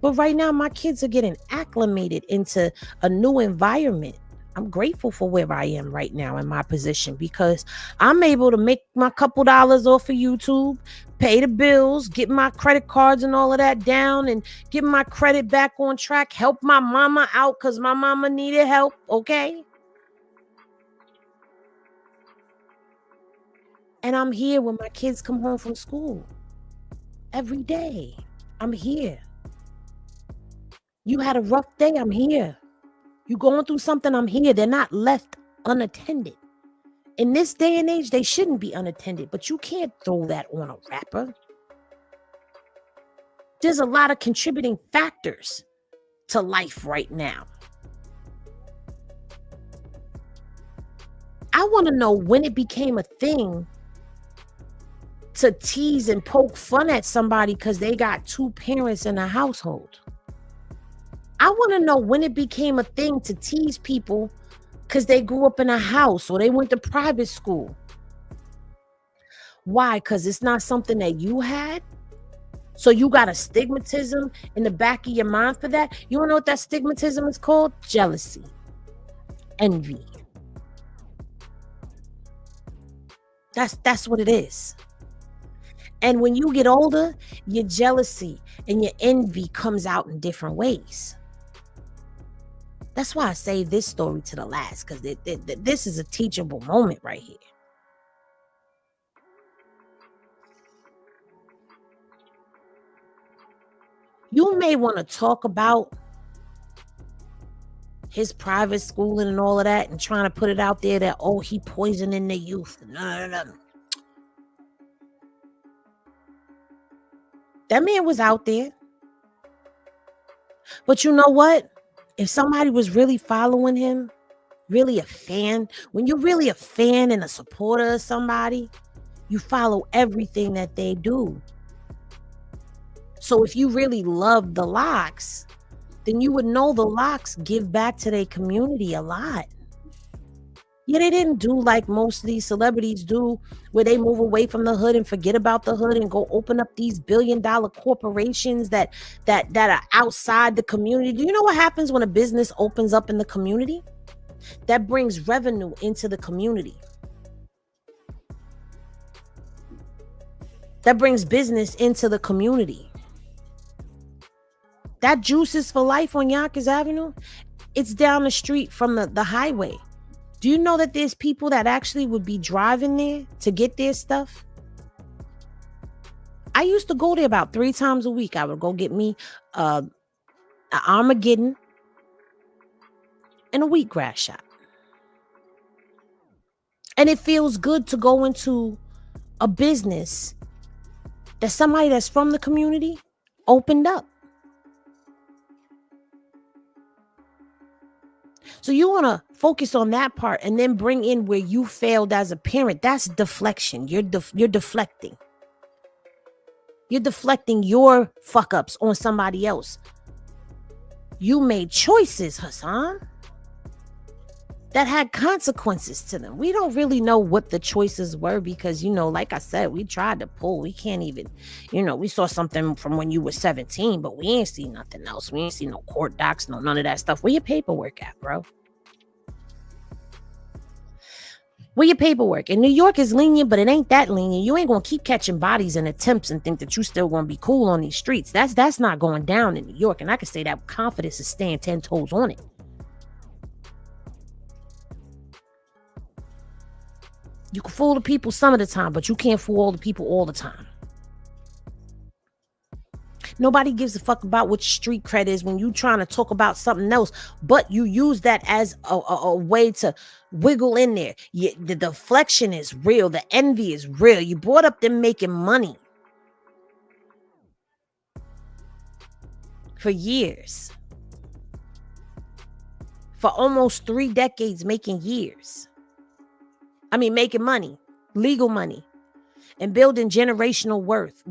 But right now, my kids are getting acclimated into a new environment. I'm grateful for where I am right now in my position because I'm able to make my couple dollars off of YouTube, pay the bills, get my credit cards and all of that down and get my credit back on track, help my mama out because my mama needed help, okay? And I'm here when my kids come home from school. every day. I'm here. You had a rough day, I'm here. You going through something, I'm here. They're not left unattended. In this day and age, they shouldn't be unattended, but you can't throw that on a rapper. There's a lot of contributing factors to life right now. I want to know when it became a thing to tease and poke fun at somebody because they got two parents in a household. I want to know when it became a thing to tease people because they grew up in a house or they went to private school. Why? Because it's not something that you had. So you got a stigmatism in the back of your mind for that. You want to know what that stigmatism is called? Jealousy, envy. That's what it is. And when you get older, your jealousy and your envy comes out in different ways. That's why I saved this story to the last, because this is a teachable moment right here. You may want to talk about his private schooling and all of that and trying to put it out there that, oh, he poisoning the youth. No. That man was out there. But you know what? If somebody was really following him, really a fan, when you're really a fan and a supporter of somebody, you follow everything that they do. So if you really love the Locks, then you would know the Locks give back to their community a lot. Yeah, they didn't do like most of these celebrities do, where they move away from the hood and forget about the hood and go open up these billion-dollar corporations that are outside the community. Do you know what happens when a business opens up in the community? That brings revenue into the community. That brings business into the community. That Juices for Life on Yonkers Avenue, it's down the street from the highway. Do you know that there's people that actually would be driving there to get their stuff? I used to go there about 3 times a week. I would go get me an Armageddon and a wheatgrass shot. And it feels good to go into a business that somebody that's from the community opened up. So you want to focus on that part and then bring in where you failed as a parent. That's deflection. You're deflecting. You're deflecting your fuck ups on somebody else. You made choices, Hassan, that had consequences to them. We don't really know what the choices were because, like I said, we tried to pull. We can't even, we saw something from when you were 17, but we ain't see nothing else. We ain't see no court docs, none of that stuff. Where your paperwork at, bro? Where your paperwork? And New York is lenient, but it ain't that lenient. You ain't gonna keep catching bodies and attempts and think that you still gonna be cool on these streets. That's not going down in New York, and I can say that with confidence is staying 10 toes on it. You can fool the people some of the time, but you can't fool all the people all the time. Nobody gives a fuck about what your street cred is when you trying to talk about something else, but you use that as a way to wiggle in there. The deflection is real. The envy is real. You brought up them making money for years. For almost 3 decades making money, legal money, and building generational wealth,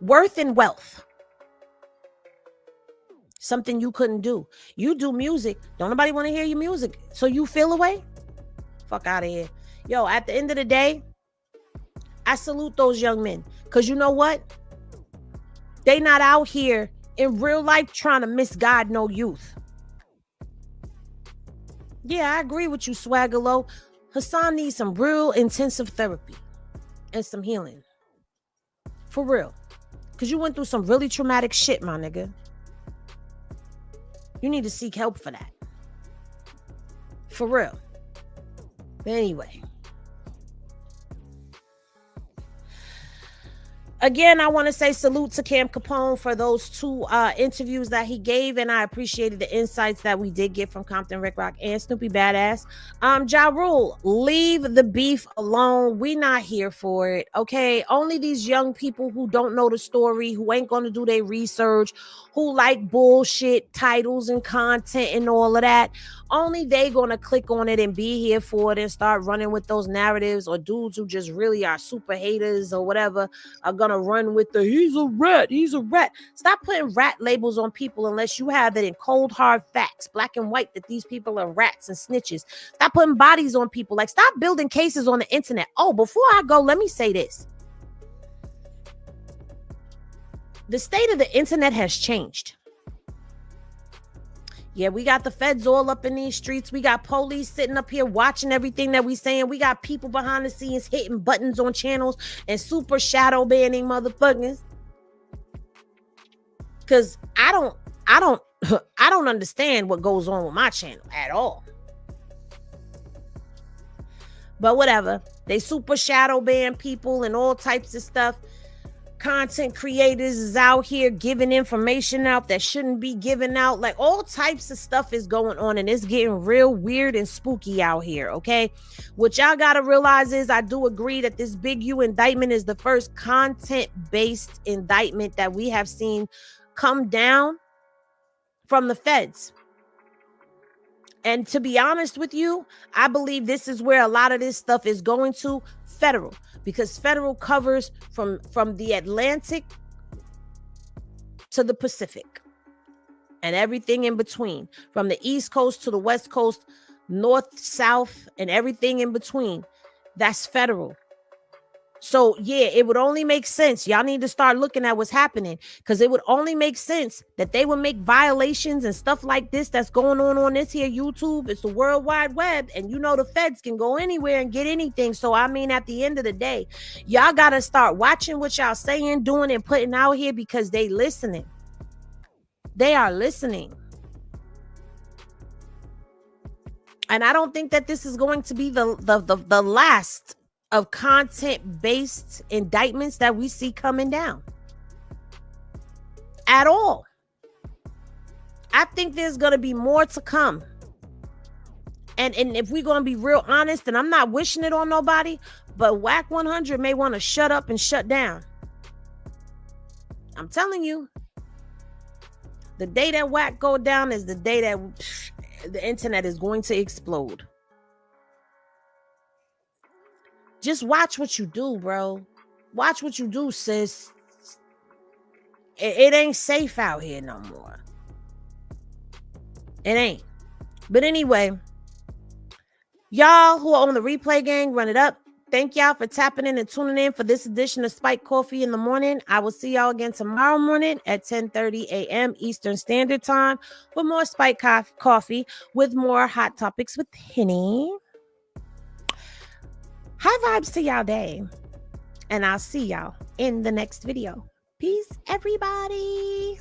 worth and wealth. Something you couldn't do. You do music. Don't nobody want to hear your music. So you feel away? Fuck out of here. Yo, at the end of the day, I salute those young men. Because you know what? They not out here in real life trying to misguide no youth. Yeah, I agree with you, Swagger Low. Hassan needs some real intensive therapy and some healing. For real. Because you went through some really traumatic shit, my nigga. You need to seek help for that. For real. But anyway. Again, I want to say salute to Cam Capone for those 2 interviews that he gave, and I appreciated the insights that we did get from Compton, Ricc, and Snoopy Badazz. Ja Rule, leave the beef alone. We not here for it, okay? Only these young people who don't know the story, who ain't going to do their research, who like bullshit titles and content and all of that, only they going to click on it and be here for it and start running with those narratives, or dudes who just really are super haters or whatever are going to run with the he's a rat. Stop putting rat labels on people unless you have it in cold hard facts, black and white, that these people are rats and snitches. Stop putting bodies on people. Like, stop building cases on the internet. Oh, before I go, let me say this. The state of the internet has changed. Yeah, we got the feds all up in these streets. We got police sitting up here watching everything that we saying. We got people behind the scenes hitting buttons on channels and super shadow banning motherfuckers. Cause I don't understand what goes on with my channel at all. But whatever. They super shadow ban people and all types of stuff. Content creators is out here giving information out that shouldn't be given out. Like, all types of stuff is going on, and it's getting real weird and spooky out here, okay? What y'all gotta realize is, I do agree that this Big U indictment is the first content-based indictment that we have seen come down from the feds. And to be honest with you, I believe this is where a lot of this stuff is going to federal, because federal covers from the Atlantic to the Pacific and everything in between, from the East Coast to the West Coast, North, South, and everything in between. That's federal. So yeah, it would only make sense. Y'all need to start looking at what's happening, because it would only make sense that they would make violations and stuff like this that's going on this here YouTube. It's the World Wide Web, and you know the feds can go anywhere and get anything. So I mean, at the end of the day, y'all got to start watching what y'all saying, doing, and putting out here, because they listening. They are listening. And I don't think that this is going to be the last of content-based indictments that we see coming down at all. I think there's going to be more to come. And if we're going to be real honest, and I'm not wishing it on nobody, but Whack 100 may want to shut up and shut down. I'm telling you, the day that Whack go down is the day that the internet is going to explode. Just watch what you do, bro. Watch what you do, sis. It ain't safe out here no more. It ain't. But anyway, y'all who are on the replay gang, run it up. Thank y'all for tapping in and tuning in for this edition of Spike Coffee in the Morning. I will see y'all again tomorrow morning at 10:30 a.m. Eastern Standard Time for more Spike Coffee with more hot topics with Henny. High vibes to y'all day. And I'll see y'all in the next video. Peace, everybody.